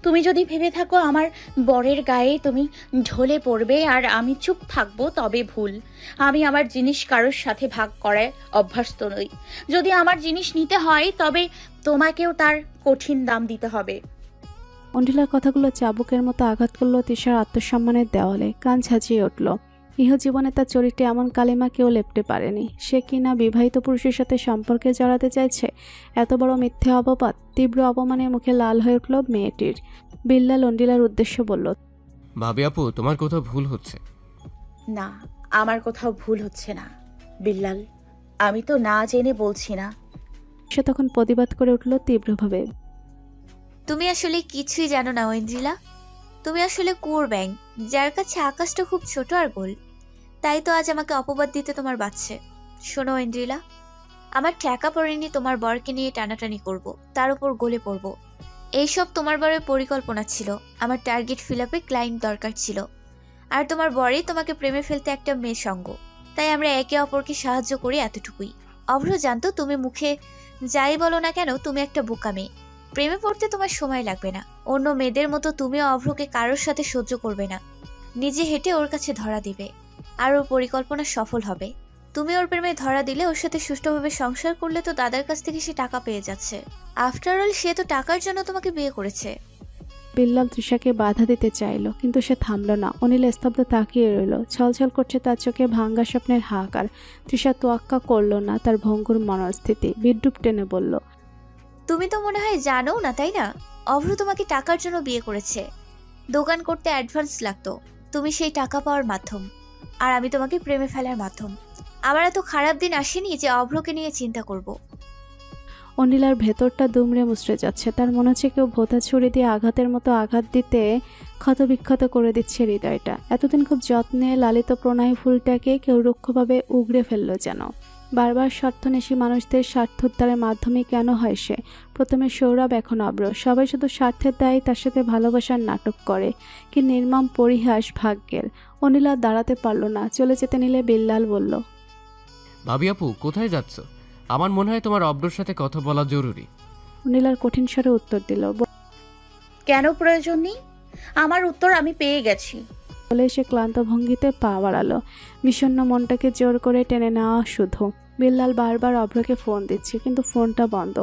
তুমি যদি ভেবে থাকো আমার বরের গায়ে তুমি ঢলে পড়বে আর আমি চুপ থাকবো, তবে ভুল। আমি আমার জিনিস কারোর সাথে ভাগ করায় অভ্যস্ত নই। যদি আমার জিনিস নিতে হয় তবে তোমাকেও তার কঠিন দাম দিতে হবে। অন্ডিলার কথাগুলো চাবুকের মতো আঘাত করলো তৃষার আত্মসম্মানের দেওয়ালে। কান ঝাঁচিয়ে উঠল। ইহজীবনে তার চরিত্রে এমন কালিমা কেউ লেপতে পারেনি। সে কিনা বিবাহিত পুরুষের সাথে সম্পর্কে জড়াতে চাইছে। এত বড় মিথ্যে অপবাদ। তীব্র অপমানে মুখে লাল হয়ে উঠল মেয়েটির। বিল্লাল অন্ডিলার উদ্দেশ্য বলল, ভাবি আপু, তোমার কোথাও ভুল হচ্ছে। না, আমার কোথাও ভুল হচ্ছে না বিল্লাল। আমি তো না জেনে বলছি না। সে তখন প্রতিবাদ করে উঠল তীব্রভাবে, তুমি আসলে কিছুই জানো না ঐন্দ্রিলা। তুমি আসলে কুয়োর ব্যাং, যার কাছে আকাশটা খুব ছোট আর গোল। তাই তো আজ আমাকে অপবাদ দিতে তোমার বাচ্ছে। শোনো ঐন্দ্রিলা, আমার ঠেকা পড়েনি তোমার বরকে নিয়ে টানাটানি করব, তার উপর গলে পড়ব। এইসব তোমার বরের পরিকল্পনা ছিল। আমার টার্গেট ফিল আপে ক্লায়েন্ট দরকার ছিল, আর তোমার বরই তোমাকে প্রেমে ফেলতে একটা মেয়ে সঙ্গ। তাই আমরা একে অপরকে সাহায্য করি, এতটুকুই। অভ্র জানতো তুমি মুখে যাই বলো না কেন তুমি একটা বোকা মেয়ে। প্রেমে পড়তে তোমার সময় লাগবে না। অন্য মেয়েদের মতো তুমিও অভ্রকে কারোর সাথে সহ্য করবে না। নিজে হেঁটে ওর কাছে ধরা দিবে, আর ওর পরিকল্পনা সফল হবে। তুমি ওর প্রেমে ধরা দিলে ওর সাথে সুষ্ঠুভাবে সংসার করলে তো দাদার কাছ থেকে সে টাকা পেয়ে যাচ্ছে। আফটার অল সে তো টাকার জন্য তোমাকে বিয়ে করেছে। বিল্লাল তৃষাকে বাধা দিতে চাইল, কিন্তু সে থামল না। অনিল স্তব্ধ তাকিয়ে রইল। ছলছল করছে তার চোখে ভাঙ্গা স্বপ্নের হাহাকার। তৃষা তোয়াক্কা করল না তার ভঙ্গুর মনস্থিতি। বিদ্রুপ টেনে বলল, তুমি তো মনে হয় জানো না, তাই না? অভ্র তোমাকে টাকার জন্য বিয়ে করেছে। দোকান করতে অ্যাডভান্স লাগতো, তুমি সেই টাকা পাওয়ার মাধ্যম, আর আমি তোমাকে প্রেমে ফেলার মাধ্যম। আমার এত খারাপ দিন আসেনি যে অভ্রকে নিয়ে চিন্তা করব। অনিলার ভেতরটা দুমড়ে মুচড়ে যাচ্ছে। তার মনে হচ্ছে কেউ ভোঁতা ছুরি দিয়ে আঘাতের মতো আঘাত দিতে ক্ষতবিক্ষত করে দিচ্ছে হৃদয়টা। এতদিন খুব যত্নে লালিত প্রণয় ফুলটাকে কেউ রুক্ষভাবে উগড়ে ফেলল যেন। বারবার স্বার্থন্বেষী মানুষদের স্বার্থোদ্ধারের মাধ্যমে কেন হয় সে? প্রথমে সৌরভ, এখন অব্র। সবাই শুধু স্বার্থের দায়ে তার সাথে ভালোবাসার নাটক করে। কি নির্মম পরিহাস ভাগ্যের। অনিলা দাঁড়াতে পারল না, চলে যেতে নিলে বিল্লাল বলল, ভাবি আপু, কোথায় যাচ্ছ? আমার মনে হয় তোমার অব্রর সাথে কথা বলা জরুরি। অনিলার কঠিন স্বরে উত্তর দিল, কেন প্রয়োজন নেই? আমার উত্তর আমি পেয়ে গেছি। বলে সে ক্লান্ত ভঙ্গিতে পা বাড়ালো। বিষণ্ণ মনটাকে জোর করে টেনে নেওয়া শুধু। বিল্লাল বারবার অভ্রকে ফোন দিচ্ছে, কিন্তু ফোনটা বন্ধ।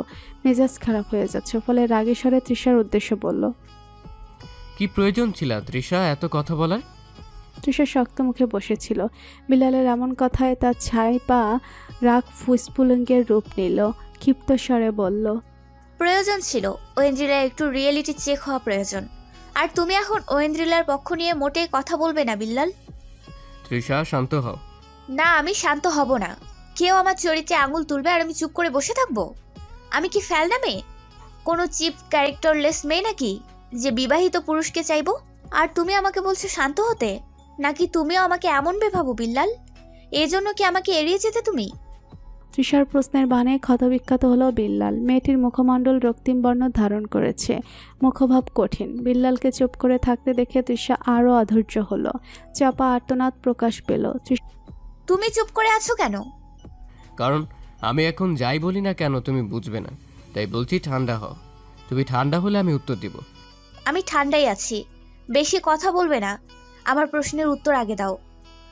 মেজাজ খারাপ হয়ে যাচ্ছে, ফলে রাগী স্বরে তৃষার উদ্দেশ্যে বলল, কি প্রয়োজন ছিল তৃষা এত কথা বলার? তৃষা শক্ত মুখে বসেছিল। বিল্লালের এমন কথায় তার ছাই পা রাগ ফুসফুলিঙ্গের রূপ নিল। ক্ষিপ্ত স্বরে বলল, প্রয়োজন ছিল ঐন্দ্রিলার একটু রিয়েলিটি চেক হওয়া প্রয়োজন। আর তুমি এখন ঐন্দ্রিলার পক্ষ নিয়ে মোটেই কথা বলবে না বিল্লাল। তৃষা, শান্ত হও। না, আমি শান্ত হব না। কেউ আমার চরিত্রে আঙুল তুলবে আর আমি চুপ করে বসে থাকবো? আমি কি ফেলনা মেয়ে, কোনো চিপ ক্যারেক্টারলেস মেয়ে নাকি যে বিবাহিত পুরুষকে চাইবো? আর তুমি আমাকে বলছো শান্ত হতে? নাকি তুমিও আমাকে এমন ভাবো বিল্লাল? এই জন্য কি আমাকে এড়িয়ে যেতে তুমি? তৃষার প্রশ্নের বানে ক্ষতবিক্ষত হলো বিল্লাল। মেয়েটির মুখমণ্ডল রক্তিম বর্ণ ধারণ করেছে, মুখভাব কঠিন। বিল্লালকে চুপ করে থাকতে দেখে তৃষা আরও অধৈর্য হলো। চাপা আর্তনাদ প্রকাশ পেল। তুমি চুপ করে আছো কেন? কারণ আমি এখন যাই বলি না কেন তুমি বুঝবে না, তাই বলছি ঠান্ডা হও। তুমি ঠান্ডা হলে আমি উত্তর দিব। আমি ঠান্ডাই আছি, বেশি কথা বলবে না। আমার প্রশ্নের উত্তর আগে দাও।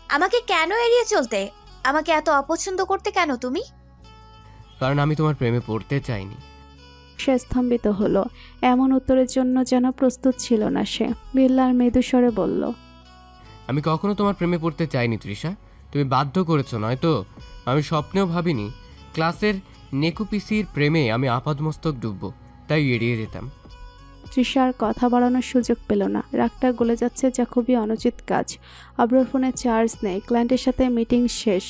আমাকে কেন এড়িয়ে চলতে? আমাকে এত অপছন্দ করতে কেন তুমি? কারণ আমি তোমার প্রেমে পড়তে চাইনি। সে স্তম্ভিত হলো। এমন উত্তরের জন্য যেন প্রস্তুত ছিল না সে। বিল্লাল মৃদু স্বরে বলল, আমি কখনো তোমার প্রেমে পড়তে চাইনি তৃষা, তুমি বাধ্য করেছো নয়তো? আমি স্বপ্নেও ভাবিনি ক্লাসের নেকুপিসির প্রেমে আমি আপাদমস্তক ডুববো, তাই এড়িয়ে যেতাম। তৃষার কথা বাড়ানোর সুযোগ পেল না। রাগটা গলে যাচ্ছে, যা খুবই অনুচিত কাজ। অব্রর ফোনে চার্জ নেই, ক্লায়েন্টের সাথে মিটিং শেষ।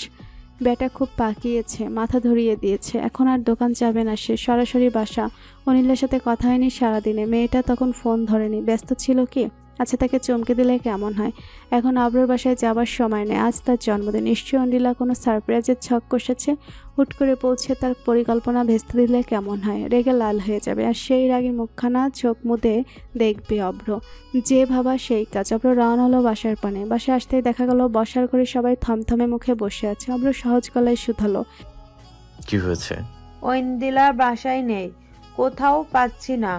ব্যাটা খুব পাকিয়েছে, মাথা ধরিয়ে দিয়েছে। এখন আর দোকান যাবে না সে, সরাসরি বাসা। অনিলের সাথে কথা হয়নি সারাদিনে। মেয়েটা তখন ফোন ধরেনি, ব্যস্ত ছিল কি? আচ্ছা, তাকে চমকে দিলে কেমন হয়? এখন অব্রর বাসায় যাবার সময় নেই, আজ তার জন্মদিন। নিশ্চয়ই অনিলা কোনো সারপ্রাইজের ছক কষেছে। হুট করে পৌঁছে তার পরিকল্পনা ভেস্তে দিলে কেমন হয়? রেগে লাল হয়ে যাবে, আর সেই রাগে মুখখানা চোখ মুদে দেখবে অব্র। যে ভাবা সেই কাজ। অব্র রওনা হলো বাসার পানে। বাসায় আসতেই দেখা গেল বসার ঘরে সবাই থমথমে মুখে বসে আছে। অব্র সহজ গলায় শুধালো, কি হয়েছে? ঐন্দ্রিলা বাসায় নেই, কোথাও পাচ্ছি না।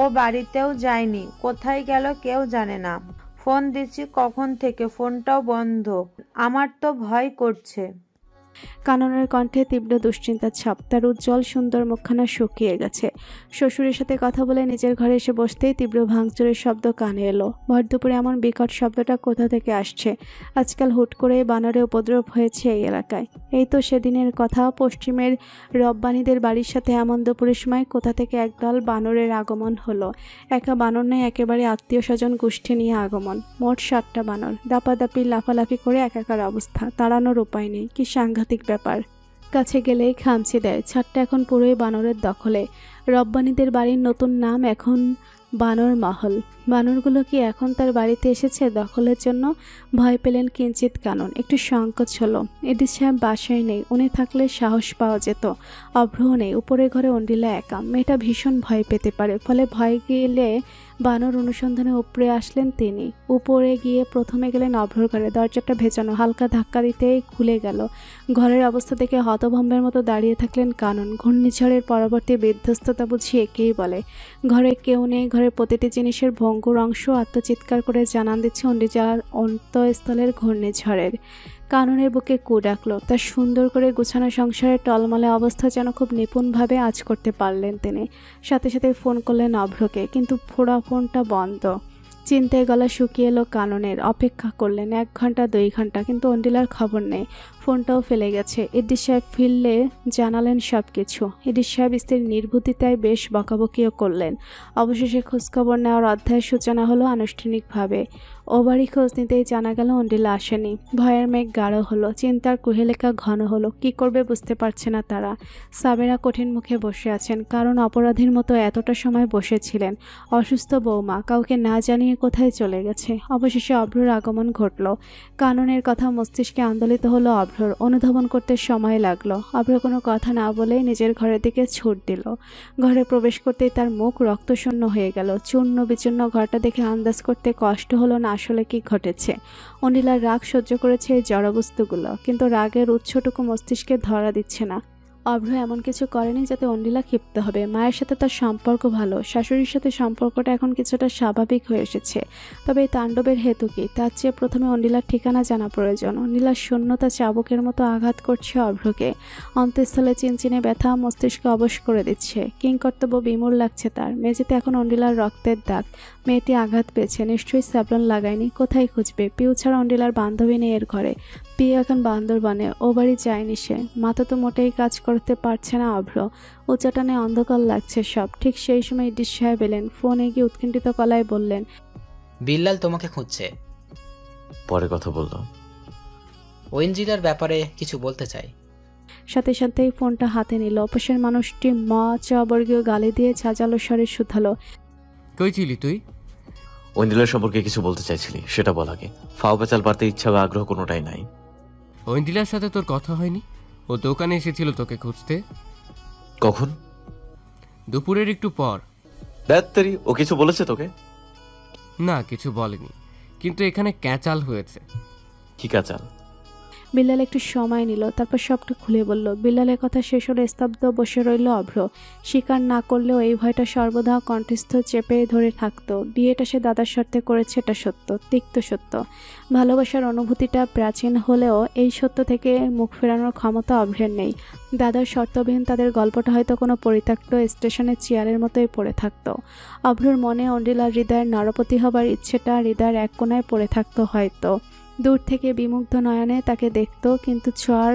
ও বাড়িতেও যায়নি, কোথায় গেল কেউ জানে না। ফোন দিচ্ছি কখন থেকে, ফোনটাও বন্ধ। আমার তো ভয় করছে। কাননের কণ্ঠে তীব্র দুশ্চিন্তার ছাপ। তার উজ্জ্বল সুন্দর মুখখানা শুকিয়ে গেছে। শ্বশুরের সাথে কথা বলে নিজের ঘরে এসে বসতেই তীব্র ভাঙচুরের শব্দ কানে এলো। ভর দুপুরে এমন বিকট শব্দটা কোথা থেকে আসছে? আজকাল হুট করে বানরে উপদ্রব হয়েছে এই এলাকায়। এই তো সেদিনের কথা, পশ্চিমের রব্বানীদের বাড়ির সাথে এমন দুপুরের সময় কোথা থেকে একদল বানরের আগমন হলো। একা বানর নয়, একেবারে আত্মীয় স্বজন গোষ্ঠী নিয়ে আগমন। মোট 7টা বানর। দাপাদাপি লাফালাফি করে একাকার অবস্থা, তাড়ানোর উপায় নেই। কি সাংঘাতিক ব্যাপার! কাছে গেলেই খামচে দেয়। ছাদটা এখন পুরোই বানরের দখলে। রব্বানীদের বাড়ির নতুন নাম এখন বানর মহল। বানরগুলো কি এখন তার বাড়িতে এসেছে দখলের জন্য? ভয় পেলেন কিঞ্চিত কানন। একটু সংকোচ হলো। এডিস সাহেব বাসায় নেই, উনি থাকলে সাহস পাওয়া যেত। অভ্রও নেই, উপরের ঘরে অন্ডিলা একা। মেয়েটা ভীষণ ভয় পেতে পারে, ফলে ভয় গেলে বানর অনুসন্ধানে উপরে আসলেন তিনি। উপরে গিয়ে প্রথমে গেলেন অভ্রর ঘরে। দরজাটা ভেজানো, হালকা ধাক্কা দিতেই খুলে গেল। ঘরের অবস্থা দেখে হতভম্বের মতো দাঁড়িয়ে থাকলেন কানন। ঘূর্ণিঝড়ের পরবর্তী বিধ্বস্ততা বুঝি একেই বলে। ঘরে কেউ নেই, ঘরের প্রতিটি জিনিসের ভঙ্গুর অংশ আত্মচিৎকার করে জানান দিচ্ছে অন্ডিজার অন্তঃস্থলের ঘূর্ণিঝড়ের। কাননের বুকে কু ডাকলো। তার সুন্দর করে গুছানো সংসারের টলমলে অবস্থা যেন খুব নিপুণভাবে আঁচ করতে পারলেন তিনি। সাথে সাথে ফোন করলেন অভ্রকে, কিন্তু ফোনটা বন্ধ। চিন্তায় গলা শুকিয়ে এলো কাননের। অপেক্ষা করলেন 1 ঘন্টা 2 ঘন্টা, কিন্তু অন্ডিলার খবর নেই। ফোনটাও ফেলে গেছে। এডিস সাহেব ফিরলে জানালেন সব কিছু। এডিস সাহেব স্ত্রীর নির্বুদ্ধিতায় বেশ বকাবকিও করলেন। অবশেষে খোঁজখবর নেওয়ার অধ্যায়ের সূচনা হলো আনুষ্ঠানিকভাবে। ও বাড়ি খোঁজ নিতেই জানা গেল অন্ডিলা আসেনি। ভয়ের মেঘ গাঢ় হলো, চিন্তার কুহেলেকা ঘন হলো। কি করবে বুঝতে পারছে না তারা। সাবেরা কঠিন মুখে বসে আছেন, কারণ অপরাধীর মতো এতটা সময় বসেছিলেন। অসুস্থ বৌমা কাউকে না জানিয়ে কোথায় চলে গেছে। অবশেষে অভ্রর আগমন ঘটল। কাননের কথা মস্তিষ্কে আন্দোলিত হলো অভ্র। অভ্রর। অনুধাবন করতে সময় লাগলো। অভ্র কোনো কথা না বলেই নিজের ঘরের দিকে ছুট দিল। ঘরে প্রবেশ করতেই তার মুখ রক্তশূন্য হয়ে গেল। চূর্ণ বিচূর্ণ ঘরটা দেখে আন্দাজ করতে কষ্ট হলো না আসলে কি ঘটেছে। অনিলার রাগ সহ্য করেছে এই জড়বস্তুগুলো, কিন্তু রাগের উৎসটুকু মস্তিষ্কে ধরা দিচ্ছে না। অভ্র এমন কিছু করেনি যাতে অনিলা ক্ষিপ্ত হবে। মায়ের সাথে তার সম্পর্ক ভালো, শাশুড়ির সাথে সম্পর্কটা এখন কিছুটা স্বাভাবিক হয়ে এসেছে। তবে এই তাণ্ডবের হেতু কি? তার চেয়ে প্রথমে অনিলার ঠিকানা জানা প্রয়োজন। অনিলার শূন্যতা চাবুকের মতো আঘাত করছে অভ্রকে। অন্তঃস্থলে চিনচিনে ব্যথা মস্তিষ্কে অবশ করে দিচ্ছে। কিংকর্তব্য বিমূল লাগছে তার। মেঝেতে এখন অনিলার রক্তের দাগ। মেয়েটি আঘাত পেয়েছে, নিশ্চয়ই স্যাভলন লাগায়নি। কোথায় খুঁজবে? পিউ ছাড়া অনিলার বান্ধবী নেই এর ঘরে। পিউ এখন বান্দরবানে, ও বাড়ি যায়নি সে। মাথা তো মোটেই কাজ করতে পারছে না অভ্র। উচ্চাটানে অন্ধকার লাগছে সব। ঠিক সেই সময় ইদ্রিস সাহেব এলেন। ফোনে গিয়ে উৎকণ্ঠিত গলায় বললেন, বিল্লাল তোমাকে খুঁজছে। পরে কথা বললো। ওয়েঞ্জিলার ব্যাপারে কিছু বলতে চাই। সাথে সাথেই ফোনটা হাতে নিল। অপাশের মানুষটি মা চবর্গীয় গালি দিয়ে ঝাঁঝালো স্বরে শুধালো, কই ছিলি তুই? ঐন্দ্রিলার সম্পর্কে কিছু বলতে চাইছিলি, সেটা বল আগে। ফাও পেঁচাল পারতে ইচ্ছা বা আগ্রহ কোনোটাই নাই। ঐন্দ্রিলার সাথে তোর কথা হয়নি? ও দোকানে এসেছিল তোকে খুঁজতে। কখন? দুপুরের একটু পর। ব্যাত্তারি, ও কিছু বলেছে তোকে? না, কিছু বলেনি, কিন্তু এখানে ক্যাচাল হয়েছে। কি কাচাল? বিল্লাল একটু সময় নিল, তারপর সবটা খুলে বলল। বিল্লালের কথা শেষ হলে স্তব্ধ বসে রইল অভ্র। স্বীকার না করলেও এই ভয়টা সর্বদা কণ্ঠস্থ চেপে ধরে থাকতো। বিয়েটা সে দাদার স্বার্থে করেছে, এটা সত্য, তিক্ত সত্য। ভালোবাসার অনুভূতিটা প্রাচীন হলেও এই সত্য থেকে মুখ ফেরানোর ক্ষমতা অভ্রের নেই। দাদার শর্তবিহীন তাদের গল্পটা হয়তো কোনো পরিত্যক্ত স্টেশনের চেয়ারের মতোই পড়ে থাকতো। অভ্রর মনে অনিলার হৃদয়ের নরপতি হবার ইচ্ছেটা হৃদয়ের এক কোণায় পড়ে থাকতো হয়তো। দূর থেকে বিমুগ্ধ নয়নে তাকে দেখত, কিন্তু ছোঁয়ার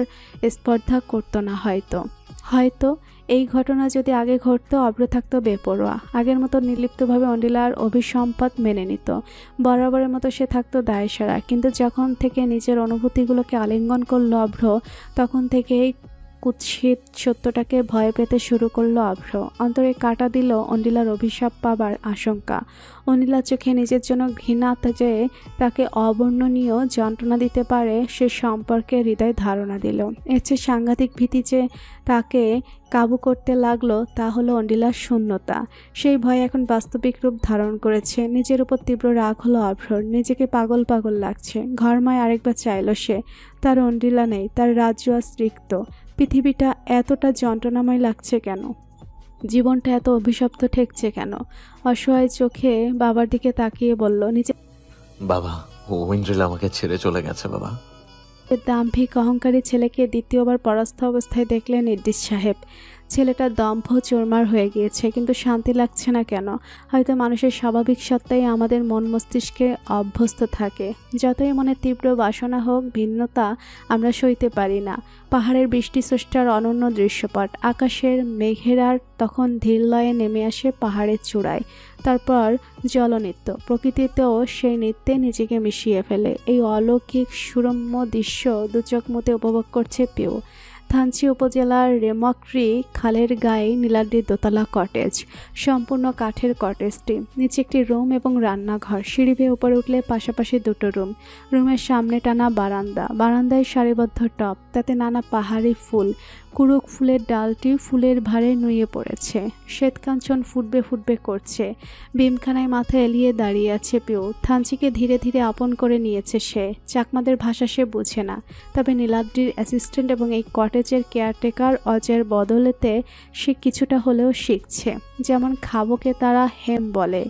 স্পর্ধা করতো না হয়তো। হয়তো এই ঘটনা যদি আগে ঘটতো অভ্র থাকতো বেপরোয়া। আগের মতো নির্লিপ্তভাবে অনিলার অভিসম্পাদ মেনে নিত। বরাবরের মতো সে থাকতো দায়সারা। কিন্তু যখন থেকে নিজের অনুভূতিগুলোকে আলিঙ্গন করলো অভ্র, তখন থেকেই কুৎসিত সত্যটাকে ভয় পেতে শুরু করলো অভ্র। অন্তরে কাটা দিল অনিলার অভিশাপ পাবার আশঙ্কা। অনিলার চোখে নিজের জন্য ঘৃণা যে তাকে অবর্ণনীয় যন্ত্রণা দিতে পারে সে সম্পর্কে হৃদয় ধারণা দিল। এর চেয়ে সাংঘাতিক ভীতি যে তাকে কাবু করতে লাগলো তা হলো অনিলার শূন্যতা। সেই ভয় এখন বাস্তবিক রূপ ধারণ করেছে। নিজের উপর তীব্র রাগ হলো অভ্রর। নিজেকে পাগল পাগল লাগছে। ঘরমায় আরেকবার চাইল সে। তার অনিলা নেই, তার রাজ্য আজ রিক্ত। পৃথিবীটা এতটা যন্ত্রণাময় লাগছে কেন? জীবনটা এত অভিশপ্ত ঠেকছে কেন? অসহায় চোখে বাবার দিকে তাকিয়ে বলল, নিজে বাবা, ঐন্দ্রিলা আমাকে ছেড়ে চলে গেছে বাবা। দাম্ভিক অহংকারী ছেলেকে দ্বিতীয়বার পরাস্ত অবস্থায় দেখলেন ইদ্রিস সাহেব। ছেলেটার দম্ভ চোরমার হয়ে গিয়েছে, কিন্তু শান্তি লাগছে না কেন? হয়তো মানুষের স্বাভাবিক সত্তাই আমাদের মন মস্তিষ্কে অভ্যস্ত থাকে। যতই মনে তীব্র বাসনা হোক, ভিন্নতা আমরা সইতে পারি না। পাহাড়ের বৃষ্টি স্রষ্টার অনন্য দৃশ্যপট। আকাশের মেঘেরার তখন ধীর লয়ে নেমে আসে পাহাড়ের চূড়ায়। তারপর জলনৃত্য। প্রকৃতিতেও সেই নৃত্যে নিজেকে মিশিয়ে ফেলে। এই অলৌকিক সুরম্য দৃশ্য দুচোখ মুতে উপভোগ করছে পিউ। থানচি উপজেলার রেমক্রি খালের গায়ে নীলাদ্রির দোতলা কটেজ। সম্পূর্ণ কাঠের কটেজটি। নিচে একটি রুম এবং রান্নাঘর। সিঁড়ি বেয়ে উপরে উঠলে পাশাপাশি দুটো রুম। রুমের সামনে টানা বারান্দা। বারান্দায় সারিবদ্ধ টব, তাতে নানা পাহাড়ি ফুল। কুরুক ফুলের ডালটি ফুলের ভারে নুয়ে পড়েছে। শ্বেতকাঞ্চন ফুটবে ফুটবে করছে। ভীমখানায় মাথা এলিয়ে দাঁড়িয়ে আছে পিউ। থানচিকে ধীরে ধীরে আপন করে নিয়েছে সে। চাকমাদের ভাষা সে বুঝে না, তবে নীলাদ্রির অ্যাসিস্ট্যান্ট এবং এই কটেজের কেয়ারটেকার অজয়ের বদলেতে সে কিছুটা হলেও শিখছে। যেমন খাবোকে তারা হেম বলে।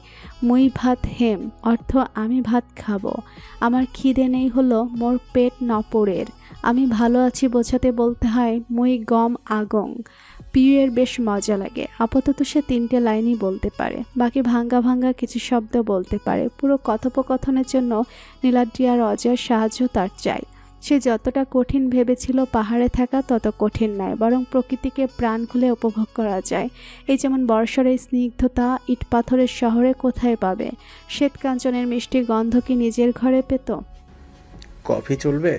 মুই ভাত হেম অর্থ আমি ভাত খাবো। আমার খিদে নেই হলো মোর পেট নপরের। আমি ভালো আছি বোঝাতে বলতে হয় মুই গম আগং। পিউয়ের বেশ মজা লাগে। আপাতত সে 3টে লাইনই বলতে পারে, বাকি ভাঙ্গা ভাঙ্গা কিছু শব্দ বলতে পারে। পুরো কথোপকথনের জন্য নীলাদ্রি আর অজয়ের সাহায্য তার চাই। সে যতটা কঠিন ভেবেছিল পাহাড়ে থাকা, তত কঠিন নয়, বরং প্রকৃতিকে প্রাণ খুলে উপভোগ করা যায়। এই যেমন বর্ষার এই স্নিগ্ধতা ইট পাথরের শহরে কোথায় পাবে? শ্বেতকাঞ্চনের মিষ্টি গন্ধ কি নিজের ঘরে পেত? কফি চলবে?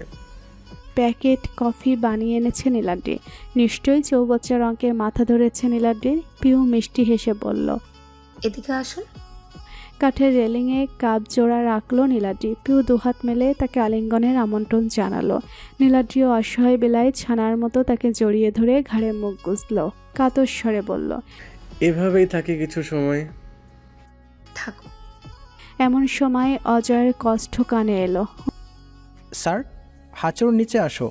প্যাকেট কফি বানিয়ে এনেছে নীলাদ্রি। নিশ্চয়ই চৌবচ্চার অঙ্কে মাথা ধরেছে নীলাদ্রির। পিউ মিষ্টি হেসে বলল, এদিকে আসুন। কাঠের রেলিংয়ে কাপ জোড়া রাখলো নীলাদ্রি। পিউ দুহাত মেলে তাকে আলিঙ্গনের আমন্ত্রণ জানালো। নীলাদ্রিও অসহায় বেলায় ছানার মতো তাকে জড়িয়ে ধরে ঘাড়ে মুখ গুজলো, কাতর স্বরে বলল, এভাবেই থাকি কিছু সময়। থাকো। এমন সময় অজয়ের কষ্ঠ কানে এলো। স্যার, হাঁচুর নিচে আসো।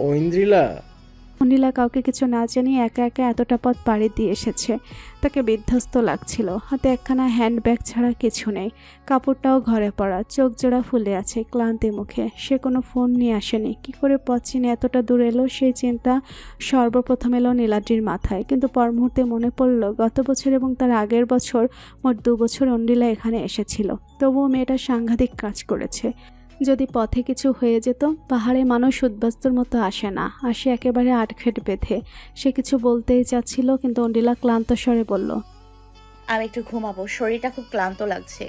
ঐন্দ্রিলা। অনিলা কাউকে কিছু না জানিয়ে একা একা এতটা পথ পাড়ি দিয়ে এসেছে। তাকে বিধ্বস্ত লাগছিল। হাতে একখানা হ্যান্ডব্যাগ ছাড়া কিছু নেই। কাপড়টাও ঘরে পড়া, চোখ জোড়া ফুলে আছে, ক্লান্তি মুখে। সে কোনো ফোন নিয়ে আসেনি। কি করে পথ চিনে এতটা দূর এলো, সেই চিন্তা সর্বপ্রথম এলো নীলাদ্রির মাথায়। কিন্তু পর মুহূর্তে মনে পড়ল গত বছর এবং তার আগের বছর মোট 2 বছর অনিলা এখানে এসেছিল। তবুও মেয়েটা সাংঘাতিক কাজ করেছে। যদি পথে কিছু হয়ে যেত। পাহাড়ে মানুষ উদ্বাস্তুর মতো আসে না, আসে একেবারে আটঘেট বেঁধে। সে কিছু বলতেই চাচ্ছিল, কিন্তু অন্ডিলা ক্লান্ত স্বরে বলল, আমি একটু ঘুমাবো, শরীরটা খুব ক্লান্ত লাগছে।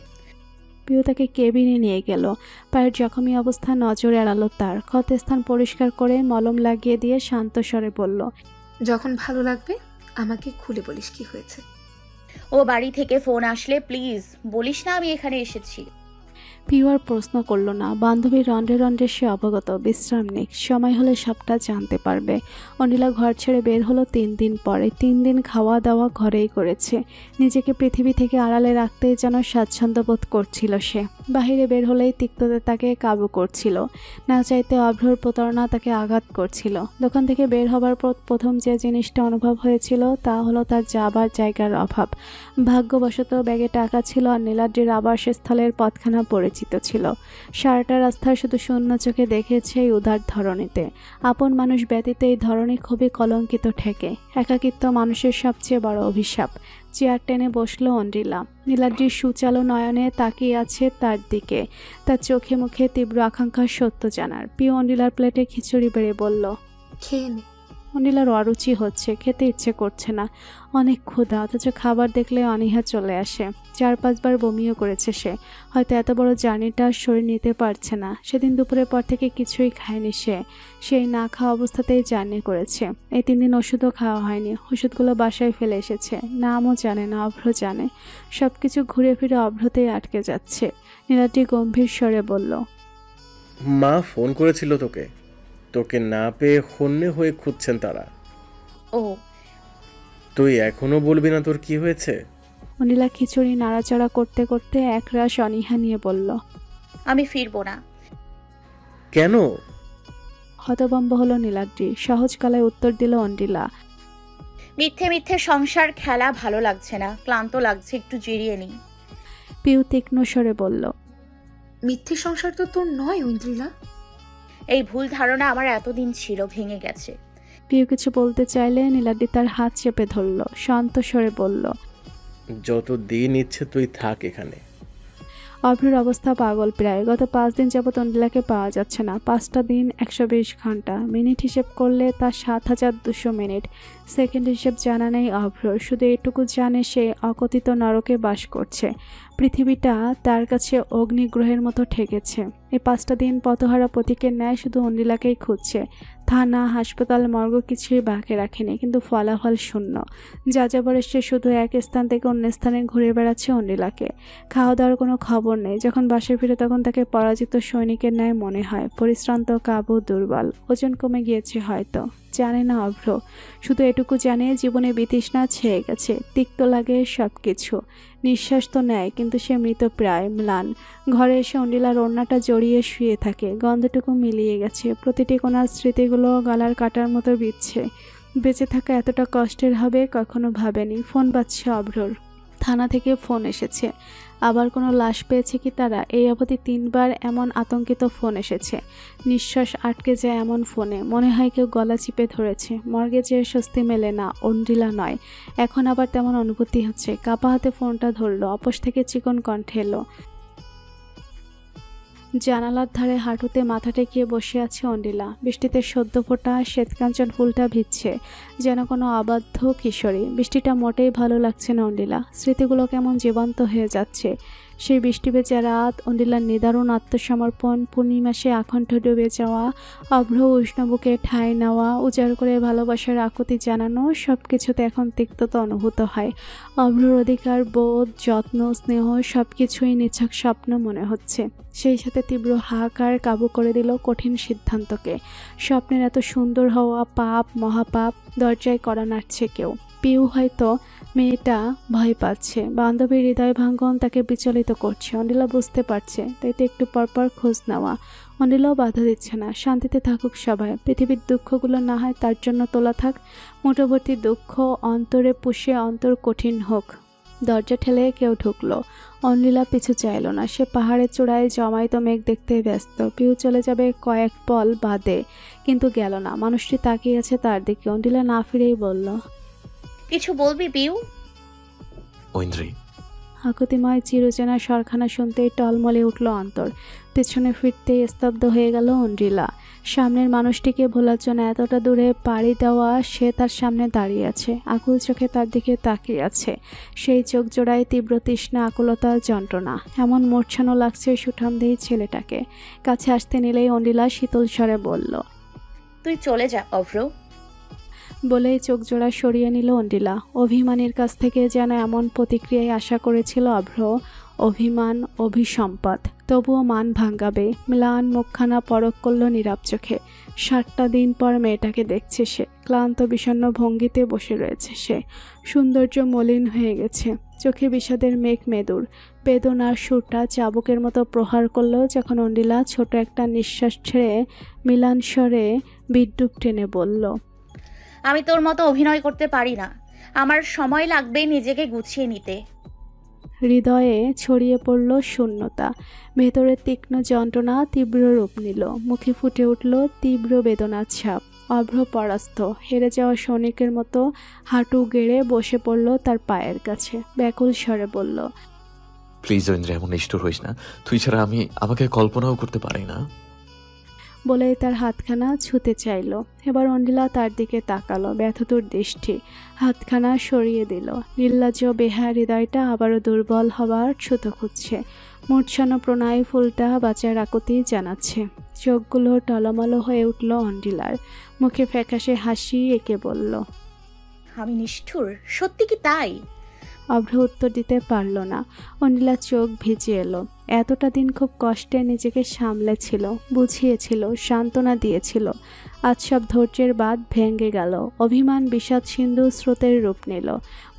পিউ তাকে কেবিনে নিয়ে গেল। পায়ের জখমি অবস্থা নজর এড়ালো তার। ক্ষত স্থান পরিষ্কার করে মলম লাগিয়ে দিয়ে শান্ত স্বরে বলল, যখন ভালো লাগবে আমাকে খুলে বলিস কি হয়েছে। ও বাড়ি থেকে ফোন আসলে প্লিজ বলিস না আমি এখানে এসেছি। পিউ আর প্রশ্ন করল না। বান্ধবীর রন্ডে রন্ডে সে অবগত। বিশ্রাম নিক, সময় হলে সবটা জানতে পারবে। অনিলা ঘর ছেড়ে বের হলো 3 দিন পরে। 3 দিন খাওয়া দাওয়া ঘরেই করেছে। নিজেকে পৃথিবী থেকে আড়ালে রাখতেই যেন স্বাচ্ছন্দ্য বোধ করছিল সে। বাহিরে বের হলেই তিক্ততা তাকে কাবু করছিল। না চাইতে অভ্রর প্রতারণা তাকে আঘাত করছিল। দোকান থেকে বের হবার পর প্রথম যে জিনিসটা অনুভব হয়েছিল তা হলো তার যাবার জায়গার অভাব। ভাগ্যবশত ব্যাগে টাকা ছিল আর নীলাদ্রির আবাসস্থলের পথখানা পরিচিত ছিল। সারাটা রাস্তা শুধু শূন্য চোখে দেখেছে এই উদার ধরণীতে। আপন মানুষ ব্যতীত এই ধরনী খুবই কলঙ্কিত ঠেকে। একাকিত্ব মানুষের সবচেয়ে বড় অভিশাপ। চেয়ার টেনে বসলো অন্দ্রিলা। নীলাদ্রির সুচালো নয়নে তাকিয়ে আছে তার দিকে। তার চোখে মুখে তীব্র আকাঙ্ক্ষা সত্য জানার। পিউ অন্দ্রিলার প্লেটে খিচুড়ি বেড়ে বলল, খেয়ে নে। অনিলার অরুচি হচ্ছে, খেতে ইচ্ছে করছে না। অনেক ক্ষুধা, অথচ খাবার দেখলে অনীহা চলে আসে। 4-5 বার বমিও করেছে সে। হয়তো এত বড় জার্নিটা শরীর নিতে পারছে না। সেদিন দুপুরের পর থেকে কিছুই খায়নি সে। সেই না খাওয়া অবস্থাতেই জার্নি করেছে। এই 3 দিন ওষুধও খাওয়া হয়নি। ওষুধগুলো বাসায় ফেলে এসেছে। নামও জানে না, অভ্র জানে। সব কিছু ঘুরে ফিরে অভ্রতেই আটকে যাচ্ছে। নীলাদ্রি গম্ভীর স্বরে বলল, মা ফোন করেছিল তোকে? তোকে না পেয়ে হন্যে হয়ে খুঁজছেন তারা। ও, তুই এখনো বলবি না তোর কি হয়েছে? অনিলা খিচুড়ি নাড়াচাড়া করতে করতে একরাশ অনীহা নিয়ে বলল, আমি ফিরবো না। কেন? হতভম্ব হলো নীলাদ্রি। সহজ গলায় উত্তর দিল অন্ডিলা, মিথ্যে মিথ্যে সংসার খেলা ভালো লাগছে না, ক্লান্ত লাগছে, একটু জিরিয়ে নি। পিউ তীক্ষ্ণ স্বরে বলল, মিথ্যে সংসার তো তোর নয় ঐন্দ্রিলা। এই ভুল ধারণা আমার এতদিন ছিল, ভেঙে গেছে। পিউ কিছু বলতে চাইলে নীলাদ্রি তার হাত চেপে ধরল। শান্ত স্বরে বলল, যত দিন ইচ্ছে তুই থাক এখানে। অভ্রের অবস্থা পাগল প্রায়। গত 5 দিন যাবৎ অন্ডিলাকে পাওয়া যাচ্ছে না। 5টা দিন 120 ঘন্টা। মিনিট হিসেব করলে তা 7200 মিনিট। সেকেন্ড হিসেব জানা নেই অভ্রর। শুধু এটুকু জানে সে অকথিত নরকে বাস করছে। পৃথিবীটা তার কাছে অগ্নিগ্রহের মতো ঠেকেছে। এই 5টা দিন পথহারা প্রতীকের ন্যায় শুধু অন্ডিলাকেই খুঁজছে। থানা, হাসপাতাল, মর্গ কিছুই বাকি রাখেনি, কিন্তু ফলাফল শূন্য। যাযাবরে সে শুধু এক স্থান থেকে অন্য স্থানে ঘুরে বেড়াচ্ছে অন্ডিলাকে। খাওয়া দাওয়ার কোনো খবর নেই। যখন বাসায় ফিরে তখন তাকে পরাজিত সৈনিকের ন্যায় মনে হয়। পরিশ্রান্ত, কাবু, দুর্বল। ওজন কমে গিয়েছে হয়তো। জানে না অভ্র। শুধু এটুকু জানে জীবনে বিতৃষ্ণা ছেয়ে গেছে। তিক্ত লাগে সব কিছু। নিঃশ্বাস তো নেয়, কিন্তু সে মৃতপ্রায়, ম্লান। ঘরে এসে অন্ডিলার ওড়নাটা জড়িয়ে শুয়ে থাকে। গন্ধটুকু মিলিয়ে গেছে। প্রতিটি কোণার স্মৃতিগুলো গলার কাটার মতো বিচ্ছে। বেঁচে থাকা এতটা কষ্টের হবে কখনো ভাবেনি। ফোন বাজছে অভ্রর। থানা থেকে ফোন এসেছে। আবার কোনো লাশ পেয়েছে কি তারা? এই অবধি 3 বার এমন আতঙ্কিত ফোন এসেছে। নিঃশ্বাস আটকে যায় এমন ফোনে। মনে হয় কেউ গলা চিপে ধরেছে। মর্গে যেয়ে স্বস্তি মেলে না, অন্ডিলা নয়। এখন আবার তেমন অনুভূতি হচ্ছে। কাপা হাতে ফোনটা ধরল। অপস থেকে চিকন কণ্ঠে এলো, জানালার ধারে হাঁটুতে মাথা টেকিয়ে বসে আছে অন্ডিলা। বৃষ্টিতে সদ্য ফোটা শ্বেতকাঞ্চন ফুলটা ভিজছে, যেন কোনো অবাধ্য কিশোরী। বৃষ্টিটা মোটেই ভালো লাগছে না অন্ডিলা। স্মৃতিগুলো কেমন জীবন্ত হয়ে যাচ্ছে। সেই বৃষ্টি ভেজা রাত, অন্ডিলার নিদারুণ আত্মসমর্পণ, পূর্ণিমাসে আকণ্ঠ ডুবে যাওয়া, অভ্র উষ্ণ বুকে ঠাঁই নেওয়া, উজাড় করে ভালোবাসার আকুতি জানানো, সব কিছুতে এখন তিক্ততা অনুভূত হয়। অভ্রর অধিকার বোধ, যত্ন, স্নেহ সব কিছুই নিছক স্বপ্ন মনে হচ্ছে। সেই সাথে তীব্র হাহাকার কাবু করে দিল কঠিন সিদ্ধান্তকে। স্বপ্নের এত সুন্দর হওয়া পাপ, মহাপাপ, দরজায় কড়া নাড়ছে কেউ। পিউ হয়তো মেয়েটা ভয় পাচ্ছে, বান্ধবীর হৃদয় ভাঙ্গন তাকে বিচলিত করছে। অন্ডিলা বুঝতে পারছে, তাই তো একটু পরপর খোঁজ নেওয়া। অন্ডিলাও বাধা দিচ্ছে না, শান্তিতে থাকুক সবাই। পৃথিবীর দুঃখগুলো না হয় তার জন্য তোলা থাক, মুঠোভর্তি দুঃখ অন্তরে পুষে অন্তর কঠিন হোক। দরজা ঠেলে কেউ ঢুকলো। অন্ডিলা পিছু চাইল না, সে পাহাড়ের চূড়ায় জমায়িত মেঘ দেখতে ব্যস্ত। পিউ চলে যাবে কয়েক পল বাদে, কিন্তু গেল না। মানুষটি তাকিয়ে আছে তার দিকে। অন্ডিলা না ফিরেই বলল, কিছু বলবি পিউ? ঐন্দ্রি। আকুতিময় চিরচেনা স্বরখানা শুনতেই টলমলে উঠল অন্তর। পেছনে ফিরতেই স্তব্ধ হয়ে গেল অন্ড্রিলা। সামনের মানুষটিকে ভোলার জন্য এতটা দূরে পাড়ি দেওয়া, সে তার সামনে দাঁড়িয়ে আছে, আকুল চোখে তার দিকে তাকিয়ে আছে। সেই চোখ জোড়ায় তীব্র তৃষ্ণা, আকুলতা, যন্ত্রণা। এমন মূর্ছানো লাগছে সুঠামদেহী ছেলেটাকে। কাছে আসতে নিলেই অন্ড্রিলা শীতল স্বরে বলল, তুই চলে যা অভ্র। বলেই চোখ জোড়া সরিয়ে নিল অন্ডিলা। অভিমানের কাছ থেকে যেন এমন প্রতিক্রিয়ায় আশা করেছিল অভ্র। অভিমান, অভিসম্পদ, তবুও মান ভাঙ্গাবে। ম্লান মুখখানা পরখ করল নীরব চোখে। 7টা দিন পর মেয়েটাকে দেখছে সে। ক্লান্ত বিষণ্ণ ভঙ্গিতে বসে রয়েছে সে। সৌন্দর্য মলিন হয়ে গেছে, চোখে বিষাদের মেঘ মেদুর। বেদনার সুরটা চাবুকের মতো প্রহার করল যখন অন্ডিলা ছোট একটা নিঃশ্বাস ছেড়ে মিলান স্বরে বিদ্যুৎ টেনে বলল, আমি তোর মতো অভিনয় করতে পারি না, আমার সময় লাগবে নিজেকে গুছিয়ে নিতে। হৃদয়ে ছড়িয়ে পড়ল শূন্যতা। ভেতরে তীক্ষ্ণ যন্ত্রণা তীব্র রূপ নিল। মুখে ফুটে উঠল তীব্র বেদনার ছাপ। অভ্র পরাস্ত, হেরে যাওয়া সৈনিকের মতো হাঁটু গেড়ে বসে পড়ল তার পায়ের কাছে। ব্যাকুল স্বরে বলল, প্লিজ ঐন্দ্রি, এমন নিষ্ঠুর হইস না। তুই ছাড়া আমি আমাকে কল্পনাও করতে পারি না। বলেই তার হাতখানা ছুঁতে চাইল। এবার অন্ডিলা তার দিকে তাকালো, ব্যথতুর দৃষ্টি। হাতখানা সরিয়ে দিল। নির্লজ্জ বেহার হৃদয়টা আবারও দুর্বল হবার ছুতো খুঁজছে। মূর্ছানো প্রণয় ফুলটা বাঁচার আকুতি জানাচ্ছে। চোখগুলো টলমলো হয়ে উঠল অন্ডিলার। মুখে ফ্যাকাশে হাসি এঁকে বলল, আমি নিষ্ঠুর? সত্যি কি তাই? অভ্র উত্তর দিতে পারল না। অন্ডিলার চোখ ভিজে এলো। এতটা দিন খুব কষ্টে নিজেকে সামলেছিল, বুঝিয়েছিল, সান্ত্বনা দিয়েছিল। আজ সব ধৈর্যের বাঁধ ভেঙে গেল। অভিমান বিষাদ সিন্ধু স্রোতের রূপ নিল।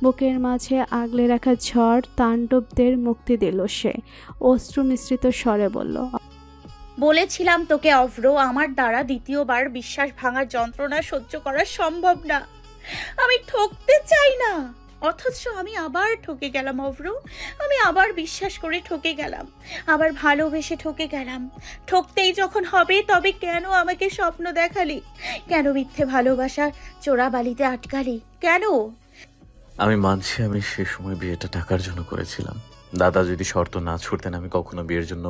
বুকের মাঝে আগলে রাখা ঝড় তাণ্ডবদের মুক্তি দিল সে। অশ্রু মিশ্রিত স্বরে বলল, বলেছিলাম তোকে অভ্র, আমার দ্বারা দ্বিতীয়বার বিশ্বাস ভাঙার যন্ত্রণা সহ্য করা সম্ভব না। আমি ঠকতে চাই না, অথচ আমি আবার ঠকে গেলাম অভ্র। আমি আবার বিশ্বাস করে ঠকে গেলাম, আবার ভালোবেসে ঠকে গেলাম। ঠকতেই যখন হবে, তবে কেন আমাকে স্বপ্ন দেখালি? কেন মিথ্যে ভালোবাসার চোরাবালিতে আটকালি? কেন? আমি মানছি, আমি সে সময় বিয়েটা টাকার জন্য করেছিলাম। দাদা যদি শর্ত না ছুড়তেন আমি কখনো বিয়ের জন্য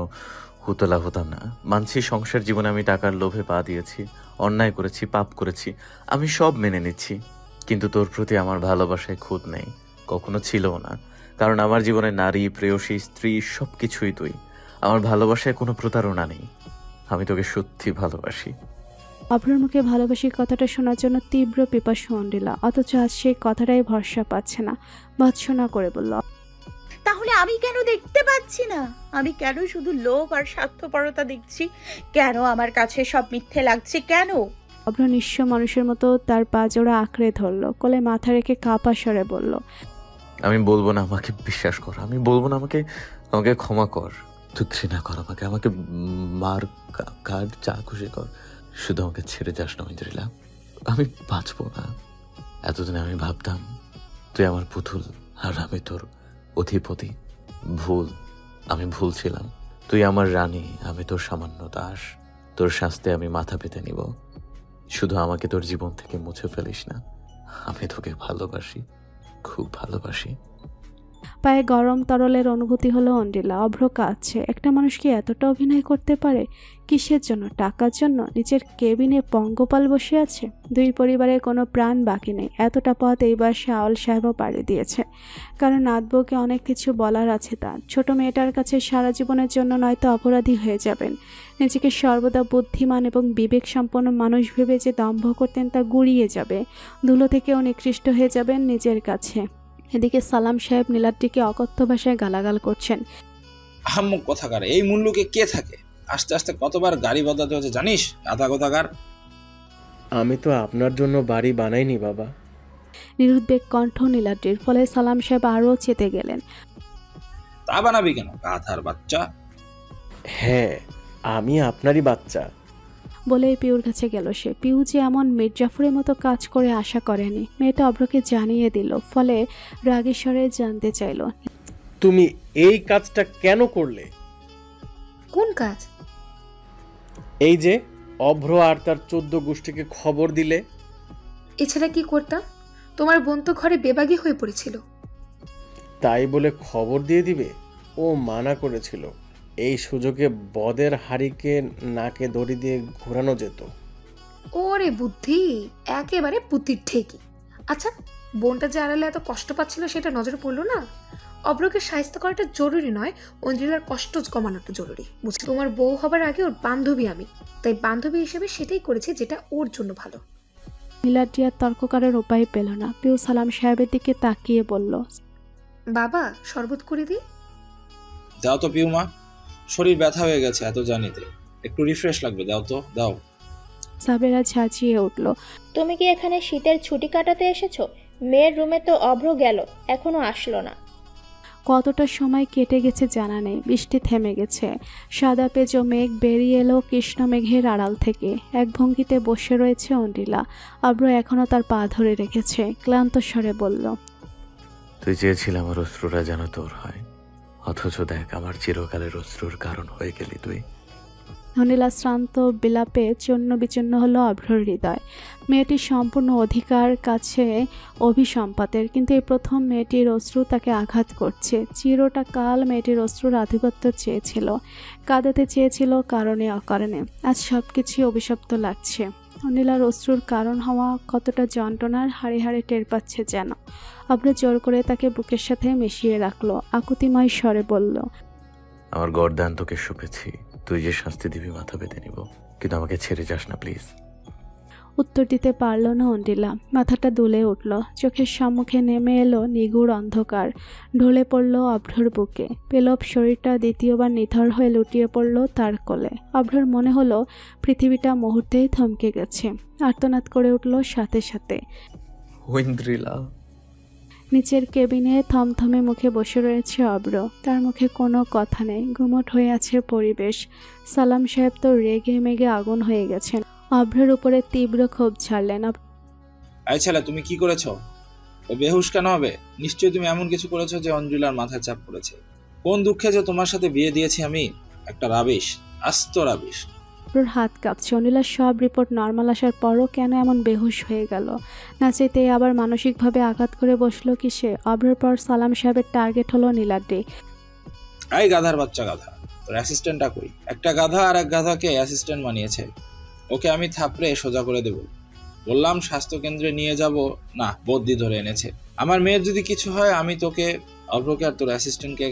হুতলা হতাম না। মানছি সংসার জীবনে আমি টাকার লোভে পা দিয়েছি, অন্যায় করেছি, পাপ করেছি, আমি সব মেনে নিচ্ছি। কিন্তু তোর প্রতি আমার ভালোবাসায় খুঁত নেই, কখনো ছিলও না। কারণ আমার জীবনে নারী, প্রেয়সী, স্ত্রী সবকিছুই তুই। আমার ভালোবাসায় কোনো প্রতারণা নেই। আমি তোকে সত্যি ভালোবাসি। অভ্রের মুখে ভালোবাসির কথাটা শোনার জন্য তীব্র পিপাসু অন্ডিলা, অথচ আজ সেই কথাটাই ভরসা পাচ্ছে না। ভৎসনা করে বলল, তাহলে আমি কেন দেখতে পাচ্ছি না? আমি কেন শুধু লোভ আর স্বার্থপরতা দেখছি? কেন আমার কাছে সব মিথ্যে লাগছে? কেন? অভ্র নিঃস্ব মানুষের মতো তার পা জোড়া আঁকড়ে ধরল। কোলে মাথা রেখে কাঁপা স্বরে বলল, আমি বলবো না আমাকে বিশ্বাস কর, আমি বলবো না আমাকে ক্ষমা কর। তুই ঘৃণা কর আমাকে, আমাকে মার, কার, যা খুশি কর, শুধু আমাকে ছেড়ে যাস না ঐন্দ্রিলা। আমি বাঁচবো না। এতদিন আমি ভাবতাম তুই আমার পুতুল আর আমি তোর অধিপতি। ভুল, আমি ভুল ছিলাম। তুই আমার রানী, আমি তোর সামান্য দাস। তোর শাস্তে আমি মাথা পেতে নিব। শুধু আমাকে তোর জীবন থেকে মুছে ফেলিস না। আমি তোকে ভালোবাসি, খুব ভালোবাসি। পায়ে গরম তরলের অনুভূতি হলো অন্ডিলা। অভ্র কাঁদছে। একটা মানুষ কি এতটা অভিনয় করতে পারে? কিসের জন্য? টাকার জন্য? নিজের কেবিনে পঙ্গপাল বসে আছে। দুই পরিবারের কোনো প্রাণ বাকি নেই। এতটা পথ এইবার শাওল সাহেবও পাড়ি দিয়েছে, কারণ নাতবউকে অনেক কিছু বলার আছে তার। ছোট মেয়েটার কাছে সারা জীবনের জন্য নয়তো অপরাধী হয়ে যাবেন। নিজেকে সর্বদা বুদ্ধিমান এবং বিবেক সম্পন্ন মানুষ ভেবে যে দম্ভ করতেন তা গুড়িয়ে যাবে। ধুলো থেকেও নিকৃষ্ট হয়ে যাবেন নিজের কাছে। এদিকে সালাম সাহেব নীলাদ্রিকে অকথ্য ভাষায় গালাগাল করছেন। আহাম্মক কথাকার, এই মূল্যকে কে থাকে? আস্তে আস্তে কতবার গাড়ি বদলাতে হচ্ছে জানিস? আধা কথাকার। আমি তো আপনার জন্য বাড়ি বানাইনি বাবা। নিরুদ্বেগ কণ্ঠ নীলাদ্রির, ফলে সালাম সাহেব আরও চেতে গেলেন। তা বানাবি কেন, গাধার বাচ্চা? হ্যাঁ, আমি আপনারই বাচ্চা বলেই পিউর কাছে গেল সে। পিউ যে এমন মির্জাফরের মতো কাজ করে আশা করেনি। মেয়েটা অভ্রকে জানিয়ে দিল, ফলে রাগেশ্বরে জানতে চাইল, তুমি এই কাজটা কেন করলে? কোন কাজ? এই যে অভ্র আর তার 14 গোষ্ঠীকে খবর দিলে। এছাড়া কি করতাম? তোমার বোন তো ঘরে বেবাগী হয়ে পড়েছিল। তাই বলে খবর দিয়ে দিবে? ও মানা করেছিল। এই সুযোগে বদের হাড়িকে নাকে দড়ি দিয়ে ঘোরানো যেত। ওরে বুদ্ধি, একেবারে বুদ্ধির ঠেকি। আচ্ছা, বোনটা যে আড়ালে এত কষ্ট পাচ্ছিল সেটা নজরে পড়লো না? অভ্রকে সাহায্য করাটা জরুরি নয়, অঞ্জলির কষ্ট কমানোটা জরুরি। বুঝলি, তোমার বউ হবার আগে ওর বান্ধবী আমি, তাই বান্ধবী হিসেবে সেটাই করেছি যেটা ওর জন্য ভালো। নীলাদ্রি আর তর্ক করার উপায় পেল না। পিউ সালাম সাহেবের দিকে তাকিয়ে বলল, বাবা শরবত করে দিই। দাও তো পিউমা, শরীর ব্যথা হয়ে গেছে এত জানিতে, একটু রিফ্রেশ লাগবে, দাও তো দাও। সাবেরা ঝাঁচিয়ে উঠল, তুমি কি এখানে শীতের ছুটি কাটাতে এসেছো? মেয়ের রুমে তো অভ্র গেল, এখনো আসলো না। কতটা সময় কেটে গেছে জানা নেই। বৃষ্টি থেমে গেছে। সাদা পেজো মেঘ বেরিয়ে এলো কৃষ্ণ মেঘের আড়াল থেকে। এক ভঙ্গিতে বসে রয়েছে অন্ডিলা। অভ্র এখনো তার পা ধরে রেখেছে। ক্লান্ত স্বরে বলল, তুই চেয়েছিলি আমার অশ্রুরা যেন তোর হয়, অথচ দেখ আমার চিরকালের অশ্রুর কারণ হয়ে গেলি তুই। অনিলা শ্রান্ত বিলাপে চন্ন বিচন্ন হলো অভ্রর হৃদয়। মেয়েটির সম্পূর্ণ অধিকার কাছে অভিসম্পাতের, কিন্তু এই প্রথম মেয়েটির অশ্রু তাকে আঘাত করছে। চিরটা কাল মেয়েটির অশ্রুর আধিপত্য চেয়েছিল, কাঁদাতে চেয়েছিল কারণে অকারণে। আজ সব কিছুই অভিশপ্ত লাগছে। অনিলার অশ্রুর কারণ হওয়া কতটা যন্ত্রণার হাড়ে হাড়ে টের পাচ্ছে যেন। অভ্র জোর করে তাকে বুকের সাথে মিশিয়ে রাখলো। আকুতিময় স্বরে বলল, আমার গর্দান তোকে শুপেছি, তুই যে শাস্তি দিবি মাথা পেতে নিব, কিন্তু আমাকে ছেড়ে যাস না প্লিজ। উত্তর দিতে পারল না অন্ডিলা। মাথাটা দুলে উঠল। চোখের সম্মুখে নেমে এলো নিগুড় অন্ধকার। ঢলে পড়ল অভ্রর বুকে। পেলব শরীরটা দ্বিতীয়বার নিথর হয়ে লুটিয়ে পড়ল তার কোলে। অভ্রর মনে হলো পৃথিবীটা মুহূর্তেই থমকে গেছে। আর্তনাদ করে উঠল সাথে সাথে। ঐন্দ্রিলা। নিচের কেবিনে থমথমে মুখে বসে রয়েছে অভ্র। তার মুখে কোনো কথা নেই। গুমট হয়ে আছে পরিবেশ। সালাম সাহেব তো রেগে মেগে আগুন হয়ে গেছেন। অভ্রের উপরে তীব্র ক্ষোভ ছাড়লেন। এই ছেলে, তুমি কি করেছো? ও বেহুশ কেন হবে? নিশ্চয়ই তুমি এমন কিছু করেছো যে অঞ্জলির মাথায় চাপ পড়েছে। কোন দুঃখে যে তোমার সাথে বিয়ে দিয়েছি আমি, একটা রাবিশ, আস্ত রাবিশ। অভ্রর হাত কাঁপছে। অনিলার সব রিপোর্ট নর্মাল আসার পরও কেন এমন বেহুশ হয়ে গেল? না চাইতেই আবার মানসিকভাবে আঘাত করে বসলো কি সে? অভ্রের পর সালাম সাহেবের টার্গেট হলো নীলাদ্রি। এই গাধার বাচ্চা গাধা, তোর অ্যাসিস্ট্যান্টটা কই? একটা গাধা আর এক গাধাকে অ্যাসিস্ট্যান্ট বানিয়েছে। ওকে আমি থাপড়ে সোজা করে দেব। বললাম স্বাস্থ্য কেন্দ্রে নিয়ে যাব, না বদ্যি ধরে এনেছে। আমার মেয়ের যদি কিছু হয় আমি তোকে, অভ্রকে আর তোর অ্যাসিস্ট্যান্টকে,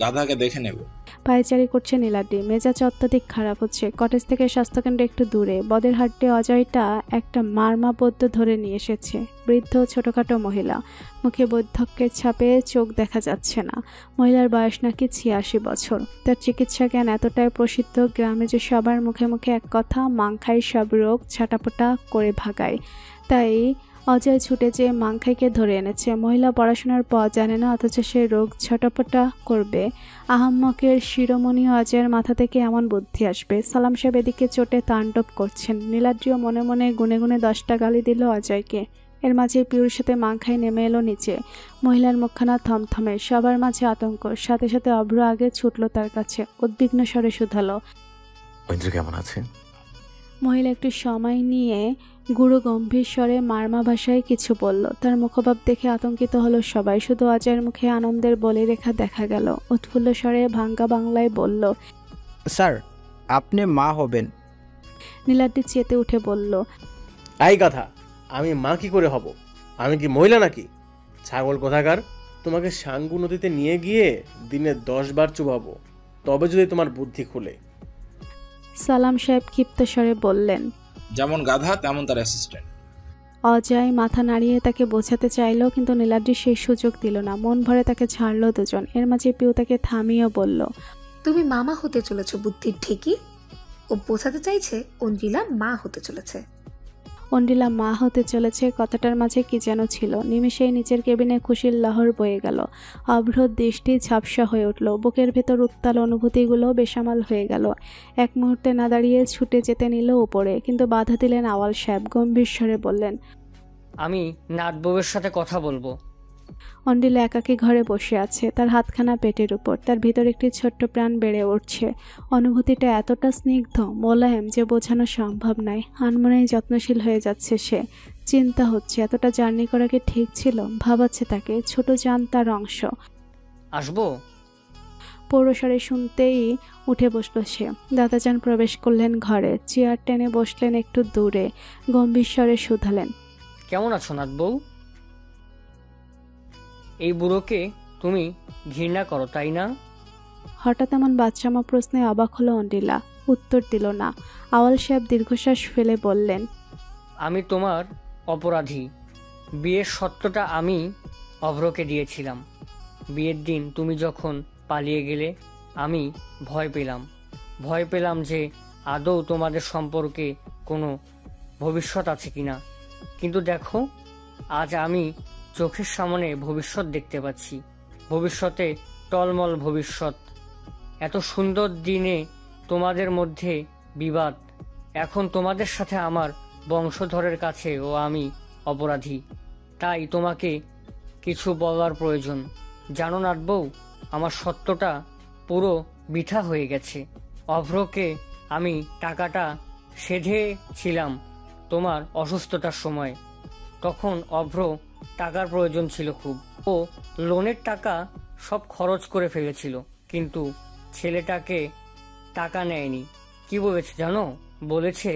গাধাকে দেখে নেব। পায়চারি করছে নীলাদ্রি। মেজাজ অত্যধিক খারাপ হচ্ছে। কটেজ থেকে স্বাস্থ্যকেন্দ্র একটু দূরে। বদের হাটে অজয়টা একটা মারমাবদ্ধ ধরে নিয়ে এসেছে। বৃদ্ধ ছোটখাটো মহিলা, মুখে বৈধক্যের ছাপে চোখ দেখা যাচ্ছে না। মহিলার বয়স নাকি 86 বছর। তার চিকিৎসা জ্ঞান এতটাই প্রসিদ্ধ গ্রামে যে সবার মুখে মুখে এক কথা, মাংখাই সব রোগ ছাটাপোটা করে ভাগায়। তাই অজয় ছুটে যেয়ে মাংখাইকে ধরে এনেছে। মহিলা পড়াশোনার পর জানে না, অথচ সে রোগ ছটাপটা করবে। আহাম্মকের শিরোমণি অজয়ের মাথা থেকে এমন বুদ্ধি আসবে? সালাম সাহেব এদিকে চোটে তাণ্ডব করছেন। নীলাদ্রিও মনে মনে গুনে গুনে 10টা গালি দিল অজয়কে। এর মাঝে পিউর সাথে মাংখাই নেমে এলো নিচে। মহিলার মুখখানা থমথমে, সবার মাঝে আতঙ্ক। সাথে সাথে অভ্র আগে ছুটলো তার কাছে। উদ্বিগ্ন স্বরে শুধালো, ঐন্দ্র কেমন আছে? মহিলা একটু সময় নিয়ে গুরু গম্ভীর স্বরে মারমা ভাষায় কিছু বলল। তার মুখভাব দেখে আতঙ্কিত হলো সবাই। শুধু অজয়ের মুখে আনন্দের বলিরেখা দেখা গেল। উৎফুল্ল স্বরে ভাঙ্গা বাংলায় বলল, স্যার আপনি মা হবেন। নীলাদ্রি চেতে উঠে বলল, এই কথা, আমি মা কি করে হব? আমি কি মহিলা নাকি? ছাগল কোথাকার! তোমাকে সাঙ্গু নদীতে নিয়ে গিয়ে দিনে 10 বার চুবাবো, তবে যদি তোমার বুদ্ধি খুলে। সালাম সাহেব ক্ষিপ্ত স্বরে বললেন, যেমন গাধা তেমন তার অ্যাসিস্ট্যান্ট। অজয় মাথা নাড়িয়ে তাকে বোঝাতে চাইলো, কিন্তু নীলাদ্রি সেই সুযোগ দিল না। মন ভরে তাকে ছাড়লো দুজন। এর মাঝে পিউ তাকে থামিয়ে বলল, তুমি মামা হতে চলেছ বুদ্ধির ঠিকই। ও বোঝাতে চাইছে অঞ্জিলা মা হতে চলেছে। অঞ্জিলা মা হতে চলেছে কথাটার মাঝে কি যেন ছিল। নিমেষেই নিচের কেবিনে খুশির লহর বয়ে গেল। অভ্রর দৃষ্টি ঝাপসা হয়ে উঠল। বুকের ভেতর উত্তাল অনুভূতিগুলো বেসামাল হয়ে গেল। এক মুহূর্তে না দাঁড়িয়ে ছুটে যেতে নিল উপরে, কিন্তু বাধা দিলেন আওয়াল সাহেব। গম্ভীর স্বরে বললেন, আমি নাট বউয়ের সাথে কথা বলবো। অন্ডিলা একাকী ঘরে বসে আছে, তার হাতখানা পেটের উপর। তার ভিতর একটি ছোট্ট প্রাণ বেড়ে উঠছে। অনুভূতিটা এতটা স্নিগ্ধ মোলায়েম যে বোঝানো সম্ভব নয়। আনমনেই যত্নশীল হয়ে যাচ্ছে সে। চিন্তা হচ্ছে এতটা জার্নি করা কি ঠিক ছিল? ভাবাচ্ছে তাকে ছোট জান তার অংশ। আসবো? পৌরস্বরে শুনতেই উঠে বসল সে। দাদাজান প্রবেশ করলেন ঘরে। চেয়ার টেনে বসলেন একটু দূরে। গম্ভীর স্বরে শুধালেন, কেমন আছো নাট বউ? এই বুড়োকে তুমি ঘৃণা করো তাই না? হঠাৎ এমন বাচ্চামা প্রশ্নে অবাক হলো অন্ডিলা। উত্তর দিল না। আওয়াল সাহেব দীর্ঘশ্বাস ফেলে বললেন, আমি তোমার অপরাধী। বিয়ের সত্যটা আমি অভ্রকে দিয়েছিলাম। বিয়ের দিন তুমি যখন পালিয়ে গেলে আমি ভয় পেলাম যে আদৌ তোমাদের সম্পর্কে কোনো ভবিষ্যৎ আছে কিনা। কিন্তু দেখো, আজ আমি চোখের সামনে ভবিষ্যৎ দেখতে পাচ্ছি। ভবিষ্যতে টলমল ভবিষ্যৎ। এত সুন্দর দিনে তোমাদের মধ্যে বিবাদ। এখন তোমাদের সাথে আমার বংশধরের কাছে ও আমি অপরাধী। তাই তোমাকে কিছু বলার প্রয়োজন। জানো নাট বউ, আমার সত্যটা পুরো বৃথা হয়ে গেছে। অভ্রকে আমি টাকাটা সেধেছিলাম তোমার অসুস্থতার সময়। তখন অভ্র টাকার প্রয়োজন ছিল খুব। ও লোনের টাকা সব খরচ করে ফেলেছিল, কিন্তু ছেলেটাকে টাকা নেয়নি। কি বলেছে জানো? বলেছে,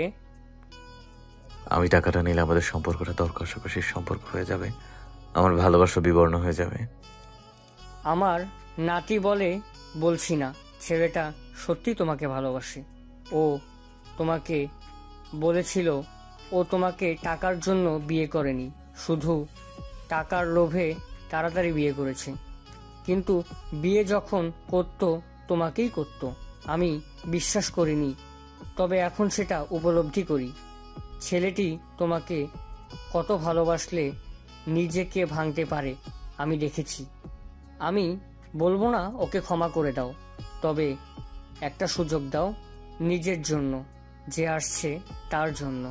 আমি টাকাটা নিলে আমাদের সম্পর্কটা দর কষাকষির সম্পর্ক হয়ে যাবে, আমার ভালোবাসা বিবর্ণ হয়ে যাবে। আমার নাতি বলে বলছি না, ছেলেটা সত্যি তোমাকে ভালোবাসে। ও তোমাকে বলেছিল ও তোমাকে টাকার জন্য বিয়ে করেনি, শুধু টাকার লোভে তাড়াতাড়ি বিয়ে করেছে। কিন্তু বিয়ে যখন করত তোমাকেই করত। আমি বিশ্বাস করিনি, তবে এখন সেটা উপলব্ধি করি। ছেলেটি তোমাকে কত ভালোবাসলে নিজেকে ভাঙতে পারে আমি দেখেছি। আমি বলবো না ওকে ক্ষমা করে দাও, তবে একটা সুযোগ দাও নিজের জন্য, যে আসছে তার জন্য।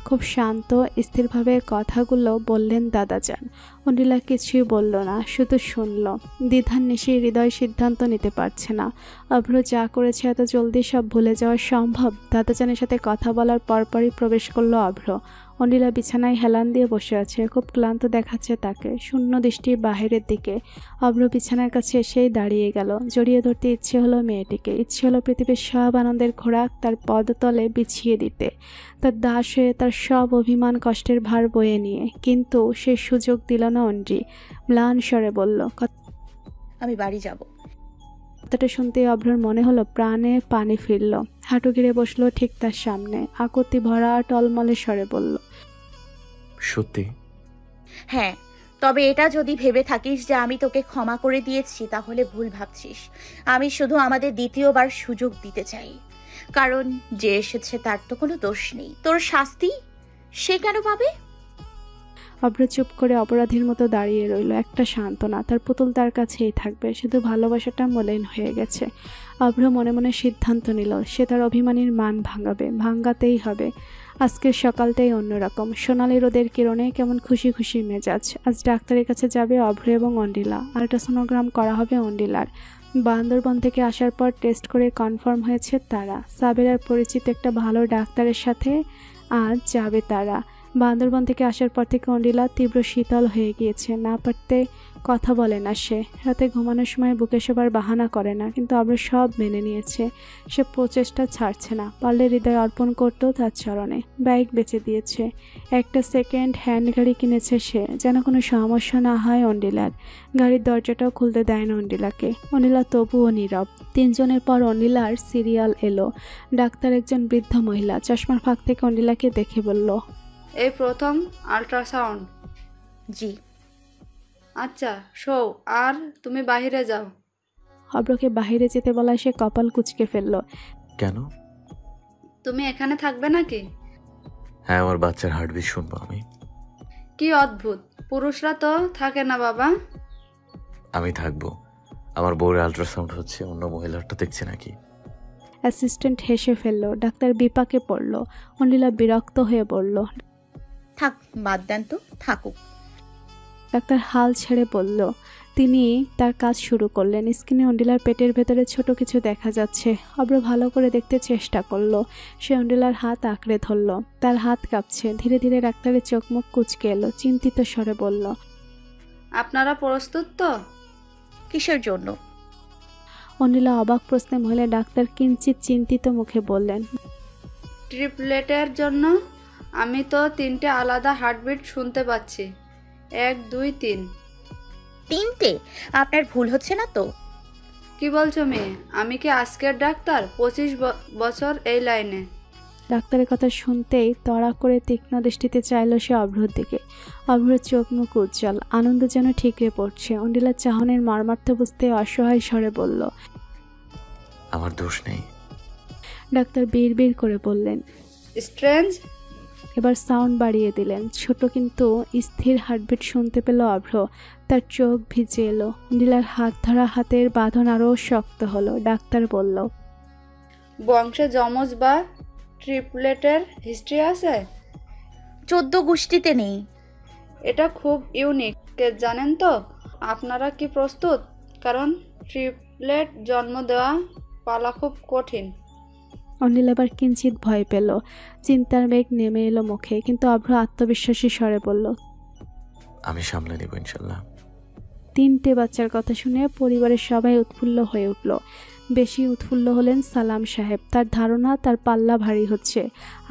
খুব শান্ত স্থিরভাবে কথাগুলো বললেন দাদাজান। অন্ডিলা কিছুই বলল না, শুধু শুনল। দ্বিধান্বেষী হৃদয় সিদ্ধান্ত নিতে পারছে না। অভ্র যা করেছে এত জলদি সব ভুলে যাওয়া সম্ভব? দাদাজানের সাথে কথা বলার পরপরই প্রবেশ করলো অভ্র। অন্ডিলা বিছানায় হেলান দিয়ে বসে আছে, খুব ক্লান্ত দেখাচ্ছে তাকে। শূন্য দৃষ্টি বাহিরের দিকে। অভ্র বিছানার কাছে এসেই দাঁড়িয়ে গেল। জড়িয়ে ধরতে ইচ্ছে হলো মেয়েটিকে। ইচ্ছে হলো পৃথিবীর সব আনন্দের খোরাক তার পদতলে বিছিয়ে দিতে, তার দাস হয়ে তার সব অভিমান কষ্টের ভার বয়ে নিয়ে। কিন্তু সে সুযোগ দিল না অন্ডি। ম্লান স্বরে বলল, আমি বাড়ি যাব। কথাটা শুনতে অভ্রর মনে হলো প্রাণে পানি ফিরল। হাঁটু গিরে বসলো ঠিক তার সামনে। আকুতি ভরা টলমলে স্বরে বলল, সত্যি? হ্যাঁ, তবে এটা যদি ভেবে থাকিস যে আমি তোকে ক্ষমা করে দিয়েছি, তাহলে ভুল ভাবছিস। আমি শুধু আমাদের দ্বিতীয়বার সুযোগ দিতে চাই, কারণ যে এসেছে তার তো কোনো দোষ নেই। তোর শাস্তি সে কেন পাবে? অভ্র চুপ করে অপরাধীর মতো দাঁড়িয়ে রইল। একটা সান্ত্বনা, তার পুতুল তার কাছেই থাকবে। শুধু ভালোবাসাটা মলিন হয়ে গেছে। অভ্র মনে মনে সিদ্ধান্ত নিল, সে তার অভিমানীর মান ভাঙাবে, ভাঙাতেই হবে। আজকের সকালটাই অন্যরকম। সোনালি রোদের কিরণে কেমন খুশি খুশি মেজাজ। আজ ডাক্তারের কাছে যাবে অভ্র এবং অন্ডিলা। আল্ট্রাসোনোগ্রাম করা হবে অন্ডিলার। বান্দরবন থেকে আসার পর টেস্ট করে কনফার্ম হয়েছে তারা। সাবেরার পরিচিত একটা ভালো ডাক্তারের সাথে আজ যাবে তারা। বান্দরবন থেকে আসার পর থেকে অন্ডিলা তীব্র শীতল হয়ে গিয়েছে, না পারতে কথা বলে না সে। রাতে ঘুমানোর সময় বুকে শোবার বাহানা করে না, কিন্তু অভ্র সব মেনে নিয়েছে। সে প্রচেষ্টা ছাড়ছে না, পারলে হৃদয় অর্পণ করতেও তার চরণে। বাইক বেচে দিয়েছে, একটা সেকেন্ড হ্যান্ড গাড়ি কিনেছে সে, যেন কোনো সমস্যা না হয় অন্ডিলার। গাড়ির দরজাটাও খুলতে দেয় না অন্ডিলাকে। অন্ডিলা তবুও নীরব। 3 জনের পর অন্ডিলার সিরিয়াল এলো। ডাক্তার একজন বৃদ্ধ মহিলা চশমার ফাঁক থেকে অন্ডিলাকে দেখে বলল, এই প্রথম আল্ট্রাসাউন্ড? জি। আচ্ছা শো, আর তুমি বাইরে যাও। অভ্রকে বাইরে যেতে বলায় সে কপাল কুঁচকে ফেলল। কেন? তুমি এখানে থাকবে নাকি? হ্যাঁ, আমার বাচ্চার হার্টবিট শুনবো আমি। কি অদ্ভুত, পুরুষরা তো থাকে না বাবা। আমি থাকবো। আমার বউয়ের আল্ট্রাসাউন্ড হচ্ছে, অন্য মহিলারটা দেখছে নাকি? অ্যাসিস্ট্যান্ট হেসে ফেলল। ডাক্তার বিপাকে পড়ল। অন্ডিলা বিরক্ত হয়ে বলল, থাক, বাদ দেন তো, থাকুক। ডাক্তার হাল ছেড়ে বলল। তিনি তার কাজ শুরু করলেন। স্ক্রিনে অন্ডিলার পেটের ভেতরে ছোট কিছু দেখা যাচ্ছে। অভ্র ভালো করে দেখতে চেষ্টা করলো। সে অন্ডিলার হাত আঁকড়ে ধরল। তার হাত কাঁপছে। ধীরে ধীরে ডাক্তারের চোখ মুখ কুঁচকে এলো। চিন্তিত স্বরে বলল, আপনারা প্রস্তুত তো? কিসের জন্য? অন্ডিলা অবাক প্রশ্নে মহিলা ডাক্তার কিঞ্চিত চিন্তিত মুখে বললেন, ট্রিপলেটের জন্য। আমি তো 3টে আলাদা হার্টবিট শুনতে পাচ্ছি। 1, 2, 3। 3টে? আপনার ভুল হচ্ছে না তো? কি বলছো মেয়ে? আমি কি আজকের ডাক্তার? 25 বছর এই লাইনে। ডাক্তারের কথা শুনতেই তড়া করে তীক্ষ্ণ দৃষ্টিতে চাইল সে অভ্রর দিকে। অভ্রর চোখ মুখ উজ্জ্বল, আনন্দ যেন ঠিকরে পড়ছে। অন্ডিলার চাহনের মর্মার্থ বুঝতে অসহায় স্বরে বলল, আমার দোষ নেই। ডাক্তার বিড়বিড় করে বললেন, স্ট্রেঞ্জ। এবার সাউন্ড বাড়িয়ে দিলেন। ছোট কিন্তু স্থির হার্টবিট শুনতে পেল অভ্র। তার চোখ ভিজে এলো। অন্ডিলার হাত ধরা হাতের বাঁধন আরও শক্ত হলো। ডাক্তার বলল, বংশে যমজ বা ট্রিপলেটের হিস্ট্রি আছে? 14 গোষ্ঠীতে নেই। এটা খুব ইউনিক, জানেন তো? আপনারা কি প্রস্তুত? কারণ ট্রিপলেট জন্ম দেওয়া পালা খুব কঠিন। অনিল আবার কিঞ্চিত ভয় পেল। চিন্তার মেঘ নেমে এলো মুখে, কিন্তু অভ্র আত্মবিশ্বাসী স্বরে বলল, আমি সামলে নেব ইনশাল্লাহ। 3টে বাচ্চার কথা শুনে পরিবারের সবাই উৎফুল্ল হয়ে উঠল। বেশি উৎফুল্ল হলেন সালাম সাহেব। তার ধারণা তার পাল্লা ভারী হচ্ছে।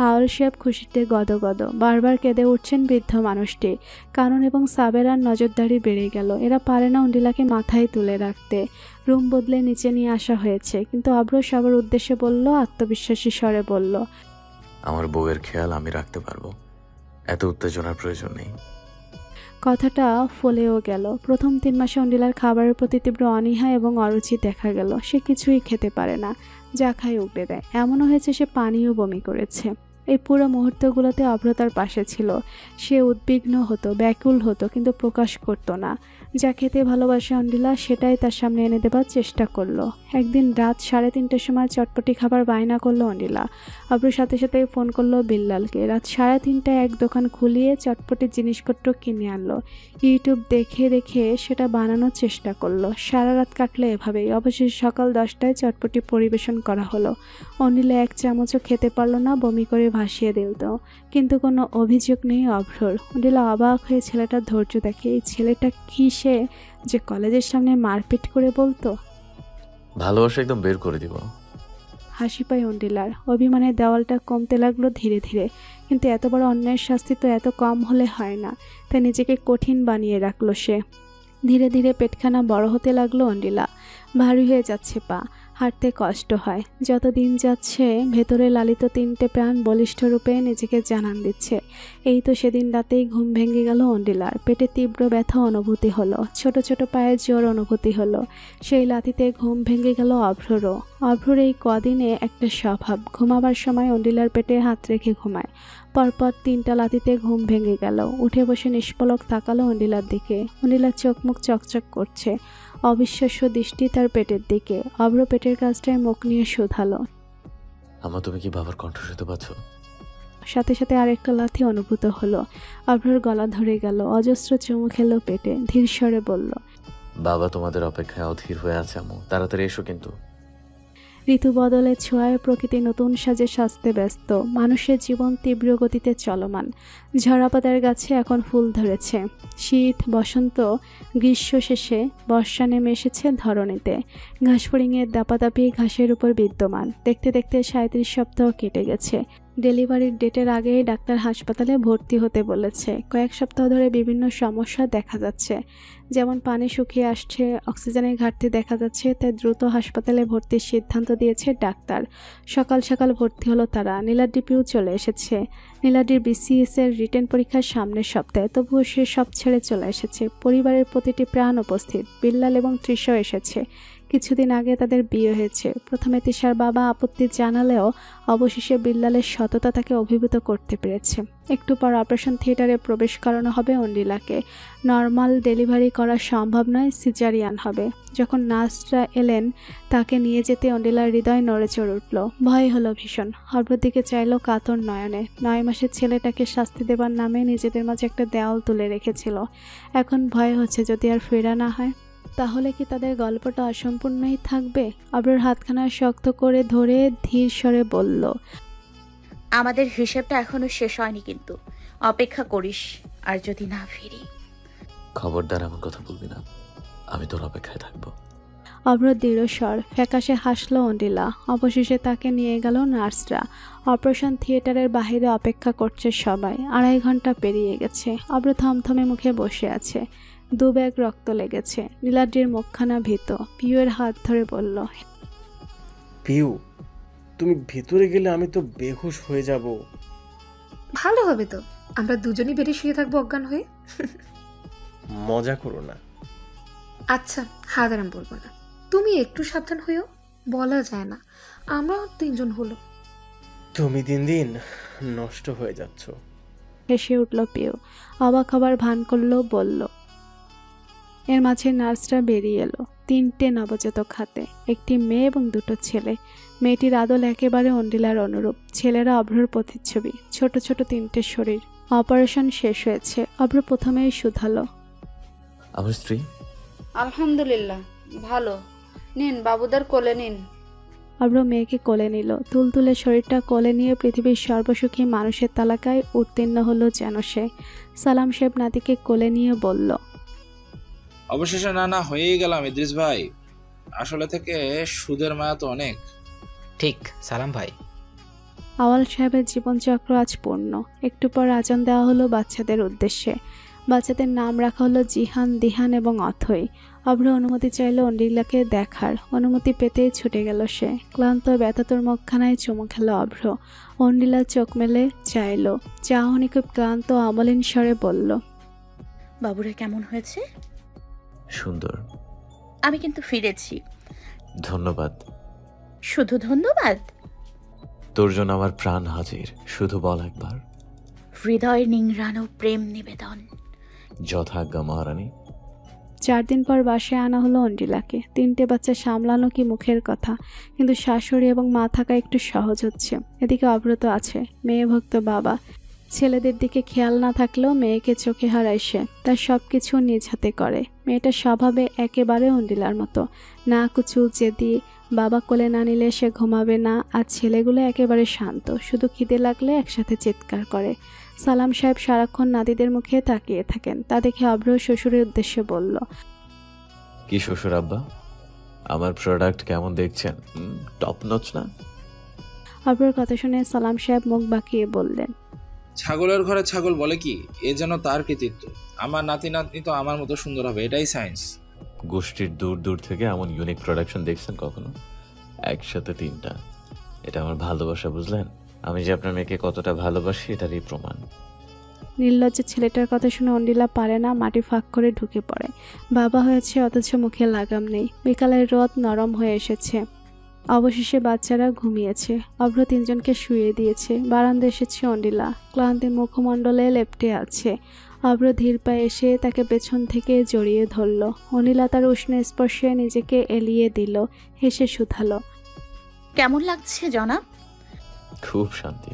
আওয়াল সাহেব খুশিতে গদগদ। বারবার কেঁদে উঠছেন বৃদ্ধ মানুষটি। কানন এবং সাবেরার নজরদারি বেড়ে গেল। এরা পারে না অন্ডিলাকে মাথায় তুলে রাখতে। রুম বদলে নিচে নিয়ে আসা হয়েছে, কিন্তু অভ্র সবার উদ্দেশ্যে বলল, আত্মবিশ্বাসী স্বরে বলল, আমার বউয়ের খেয়াল আমি রাখতে পারবো, এত উত্তেজনার প্রয়োজন নেই। কথাটা ফলেও গেল। প্রথম 3 মাসে অন্ডিলার খাবারের প্রতি তীব্র অনীহা এবং অরুচি দেখা গেল। সে কিছুই খেতে পারে না, যা খায় উগড়ে দেয়। এমনও হয়েছে সে পানিও বমি করেছে। এই পুরো মুহূর্তগুলোতে অভ্র তার পাশে ছিল। সে উদ্বিগ্ন হতো, ব্যাকুল হতো, কিন্তু প্রকাশ করতো না। যা খেতে ভালোবাসে অন্ডিলা, সেটাই তার সামনে এনে দেবার চেষ্টা করলো। একদিন রাত 3:30টার সময় চটপটি খাবার বায়না করলো অন্ডিলা। অভ্র সাথে সাথে ফোন করলো বিল্লালকে। রাত 3:30টায় এক দোকান খুলিয়ে চটপটির জিনিসপত্র কিনে আনলো। ইউটিউব দেখে দেখে সেটা বানানোর চেষ্টা করলো। সারা রাত কাটলো এভাবেই। অবশেষে সকাল 10টায় চটপটি পরিবেশন করা হলো। অন্ডিলা 1 চামচও খেতে পারলো না, বমি করে ভাসিয়ে দিল। কিন্তু কোনো অভিযোগ নেই অভ্রর। অন্ডিলা অবাক হয়ে ছেলেটার ধৈর্য দেখে। এই ছেলেটা কি সে যে কলেজের সামনে মারপিট করে বলতো? ভালোবাসা একদম বের করে দিব। হাসি পায় অন্ডিলার। অভিমানের দেওয়ালটা কমতে লাগলো ধীরে ধীরে। কিন্তু এত বড় অন্যায়ের শাস্তি তো এত কম হলে হয় না। তাই নিজেকে কঠিন বানিয়ে রাখলো সে। ধীরে ধীরে পেটখানা বড় হতে লাগলো অন্ডিলা। ভারী হয়ে যাচ্ছে পা, হাঁটতে কষ্ট হয়। যত দিন যাচ্ছে ভেতরে লালিত 3টে প্রাণ বলিষ্ঠ রূপে নিজেকে জানান দিচ্ছে। এই তো সেদিন রাতেই ঘুম ভেঙে গেল অন্ডিলার। পেটে তীব্র ব্যথা অনুভূতি হলো। ছোট ছোট পায়ে জোর অনুভূতি হলো। সেই লাথিতে ঘুম ভেঙে গেল অভ্ররও। অভ্রর এই কদিনে একটা স্বভাব, ঘুমাবার সময় অন্ডিলার পেটে হাত রেখে ঘুমায়। পরপর 3টা লাথিতে ঘুম ভেঙে গেল। উঠে বসে নিষ্পলক তাকালো অন্ডিলার দিকে। অন্ডিলার চোখ মুখ চকচক করছে। অবিশ্বাস্য দৃষ্টি তার পেটের দিকে। অভ্র পেটের কাছটায় মুখ নিয়ে শুধালো, আমা তুমি কি বাবার কণ্ঠ শুনতে পাচ্ছ? সাথে সাথে আরেকটা লাথি অনুভূত হলো। অভ্রর গলা ধরে গেল। অজস্র চুমু খেলো পেটে। ধীর স্বরে বলল, বাবা তোমাদের অপেক্ষায় অধীর হয়ে আছে আম্মু, তাড়াতাড়ি এসো। কিন্তু ঋতু বদলের ছোঁয়ায় প্রকৃতি নতুন সাজে সাজতে ব্যস্ত। মানুষের জীবন তীব্র গতিতে চলমান। ঝরাপাতার গাছে এখন ফুল ধরেছে। শীত, বসন্ত, গ্রীষ্ম শেষে বর্ষা নেমে এসেছে ধরণীতে। ঘাসফড়িংয়ের দাপাদাপি ঘাসের উপর বিদ্যমান। দেখতে দেখতে 37 সপ্তাহ কেটে গেছে। ডেলিভারির ডেটের আগেই ডাক্তার হাসপাতালে ভর্তি হতে বলেছে। কয়েক সপ্তাহ ধরে বিভিন্ন সমস্যা দেখা যাচ্ছে, যেমন পানি শুকিয়ে আসছে, অক্সিজেনের ঘাটতি দেখা যাচ্ছে। তাই দ্রুত হাসপাতালে ভর্তির সিদ্ধান্ত দিয়েছে ডাক্তার। সকাল সকাল ভর্তি হলো তারা। নীলাদ্রিপিও চলে এসেছে। নীলাদ্রির BCS এর রিটেন পরীক্ষার সামনের সপ্তাহে, তবুও সে সব ছেড়ে চলে এসেছে। পরিবারের প্রতিটি প্রাণ উপস্থিত। বিল্লাল এবং তৃষাও এসেছে। কিছুদিন আগে তাদের বিয়ে হয়েছে। প্রথমে তিশার বাবা আপত্তি জানালেও অবশেষে বিল্লালের সততা তাকে অভিভূত করতে পেরেছে। একটু পর অপারেশন থিয়েটারে প্রবেশ করানো হবে অন্ডিলাকে। নর্মাল ডেলিভারি করা সম্ভব নয়, সিজারিয়ান হবে। যখন নার্সরা এলেন তাকে নিয়ে যেতে অন্ডিলার হৃদয় নড়েচড়ে উঠল। ভয় হলো ভীষণ। অভ্রর দিকে চাইল কাতর নয়নে। 9 মাসের ছেলেটাকে শাস্তি দেবার নামে নিজেদের মাঝে একটা দেওয়াল তুলে রেখেছিল। এখন ভয় হচ্ছে যদি আর ফেরা না হয়, তাহলে কি তাদের গল্পটা অসম্পূর্ণই থাকবে? অভ্রর হাতখানা শক্ত করে ধরে ধীর স্বরে বলল, আমাদের হিসেবটা এখনো শেষ হয়নি, কিন্তু অপেক্ষা করিস। আর যদি না ফিরি, খবরদার এমন কথা বলবি না। আমি তোর অপেক্ষায় থাকবো। অভ্র দৃঢ় স্বর। ফ্যাকাশে হাসলো অন্ডিলা। অবশেষে তাকে নিয়ে গেল নার্সরা। অপারেশন থিয়েটারের বাইরে অপেক্ষা করছে সবাই। 2.5 ঘন্টা পেরিয়ে গেছে। অভ্র থমথমে মুখে বসে আছে। 2 ব্যাগ রক্ত লেগেছে। নীলাদ্রির মুখখানা ভীত। পিউয়ের হাত ধরে বলল, পিউ, তুমি ভিতরে গেলে আমি তো বেহুশ হয়ে যাব। ভালো হবে তো, আমরা দুজনই বেরিয়ে শুয়ে থাকবো অজ্ঞান হয়ে। মজা করো না। আচ্ছা, হাত আরাম বলবো না। তুমি একটু সাবধান হইও, বলা যায় না আমরা 3 জন হলো। তুমি দিন দিন নষ্ট হয়ে যাচ্ছ। হেসে উঠল পিউ। অবাক হবার ভান করলো, বলল। এর মাঝে নার্সরা বেরিয়ে এলো। 3টে নবজাতক হাতে, একটি মেয়ে এবং 2টো ছেলে। মেয়েটির আদল একেবারে অন্ডিলার অনুরূপ। ছেলেরা অভ্রর প্রতিচ্ছবি। ছোট ছোট 3টে শরীর। অপারেশন শেষ হয়েছে। অভ্র প্রথমেই শুধালো, আমার স্ত্রী? আলহামদুলিল্লাহ ভালো। নিন, বাবুদের কোলে নিন। অভ্র মেয়েকে কোলে নিল। তুলতুলে শরীরটা কোলে নিয়ে পৃথিবীর সর্বসুখী মানুষের তালিকায় উত্তীর্ণ হলো যেন সে। সালাম সাহেব নাতিকে কোলে নিয়ে বলল, অবশেষে নানা হয়েই গেলাম ইদ্রিস ভাই। আসলে থেকে সুদের মায়া তো অনেক। ঠিক সালাম ভাই। আওয়াল সাহেবের জীবনচক্র আজ পূর্ণ। একটু পর আজান দেওয়া হলো বাচ্চাদের উদ্দেশ্যে। বাচ্চাদের নাম রাখা হলো জিহান, দিহান এবং অথই। অভ্র অনুমতি চাইল অন্ডিলাকে দেখার। অনুমতি পেতেই ছুটে গেল সে। ক্লান্ত ব্যথাতুর মুখখানায় চুমু খেল অভ্র। অন্ডিলা চোখ মেলে চাইল। চাহনি খুব ক্লান্ত অমলিন স্বরে বলল, বাবুরা কেমন হয়েছে? সুন্দর। আমি কিন্তু ফিরেছি। ধন্যবাদ। শুধু ধন্যবাদ? তোর জন্য আমার প্রাণ হাজির। শুধু বল একবার। হৃদয় নিংড়ানো প্রেম নিবেদন। যথাজ্ঞা মহারানী। 4 দিন পর বাসায় আনা হলো অন্ডিলাকে। 3টে বাচ্চা সামলানো কি মুখের কথা, কিন্তু শাশুড়ি এবং মা থাকা একটু সহজ হচ্ছে। এদিকে অব্রত আছে, মেয়ে ভক্ত বাবা। ছেলেদের দিকে খেয়াল না থাকলেও মেয়েকে চোখে হারায় সে। তার সব কিছু নিজ হাতে করে। মেয়েটা স্বভাবে একেবারে অন্ডিলার মতো। না কুচু, জেদি। বাবা কোলে না নিলে সে ঘুমাবে না। আর ছেলেগুলো একেবারে শান্ত, শুধু খিদে লাগলে একসাথে চিৎকার করে। সালাম সাহেব সারাক্ষণ নাতিদের মুখে তাকিয়ে থাকেন। তা দেখে অভ্র শ্বশুরের উদ্দেশ্যে বলল, কি শ্বশুর আব্বা, আমার প্রোডাক্ট কেমন দেখছেন? টপ নচ না? অভ্রর কথা শুনে সালাম সাহেব মুখ বাঁকিয়ে বললেন, ছাগলের ঘরে ছাগল বলে কি, এ যেন তার কৃতিত্ব। আমার নাতি নাতনি তো আমার মতো সুন্দর হবে, এটাই সায়েন্স। গোষ্ঠীর দূর দূর থেকে এমন ইউনিক প্রোডাকশন দেখছেন কখনো? একসাথে 3টা। এটা আমার ভালোবাসা, বুঝলেন? আমি যে আপনার মেয়েকে কতটা ভালোবাসি এটারই প্রমাণ। নির্লজ্জ ছেলেটার কথা শুনে অন্ডিলা পারে না, মাটি ফাঁক করে ঢুকে পড়ে। বাবা হয়েছে অথচ মুখে লাগাম নেই। বিকালের রোদ নরম হয়ে এসেছে। অবশেষে বাচ্চারা ঘুমিয়েছে। অভ্র 3 জনকে শুয়ে দিয়েছে। বারান্দা এসেছে অন্ডিলা। ক্লান্তি মুখমণ্ডলে লেপ্টে আছে। অভ্র ধীর পায়ে এসে তাকে পেছন থেকে জড়িয়ে ধরল। অনিলা তার উষ্ণ স্পর্শে নিজেকে এলিয়ে দিল। হেসে শুধালো, কেমন লাগছে জনাব? খুব শান্তি।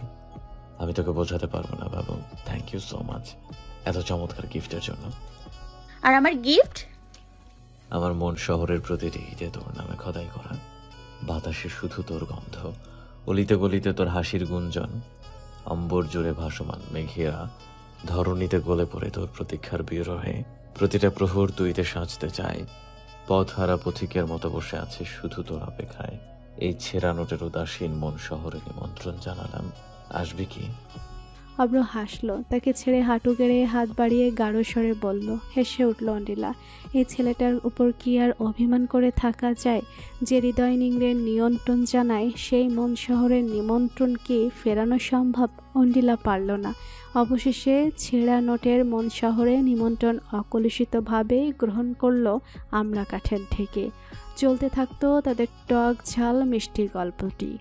আমি তোকে বোঝাতে পারবো না বাবু। থ্যাংক ইউ সো মাচ এত চমৎকার গিফটের জন্য। আর আমার গিফট? আমার মন শহরের প্রতিটি ঈদে তোর নামে খোদাই করা। বাতাসে শুধু তোর গন্ধ, অলিতে গলিতে তোর হাসির গুঞ্জন, অম্বর জুড়ে ভাসমান মেঘেরা ধরণীতে গলে পড়ে তোর প্রতীক্ষার বিরহে। প্রতিটা প্রহর তুইতে সাজতে চায়, পথহারা পথিকের মতো বসে আছে শুধু তোর অপেক্ষায়। এই ছেঁড়া নোটের উদাসীন মন শহরে নিমন্ত্রণ জানালাম, আসবি কি? অব্র হাসলো, তাকে ছেড়ে হাঁটু গেড়ে হাত বাড়িয়ে গাঢ় স্বরে বলল। হেসে উঠল অন্ডিলা। এই ছেলেটার উপর কি আর অভিমান করে থাকা যায়? যে হৃদয় নিংড়ে নিয়ন্ত্রণ জানায়, সেই মন শহরের নিমন্ত্রণ কি ফেরানো সম্ভব? অন্ডিলা পারল না। অবশেষে ছেঁড়া নোটের মন শহরে নিমন্ত্রণ অকলুষিতভাবে গ্রহণ করল আমড়া কাঠের ঢেকে। চলতে থাকতো তাদের টক ঝাল মিষ্টির গল্পটি।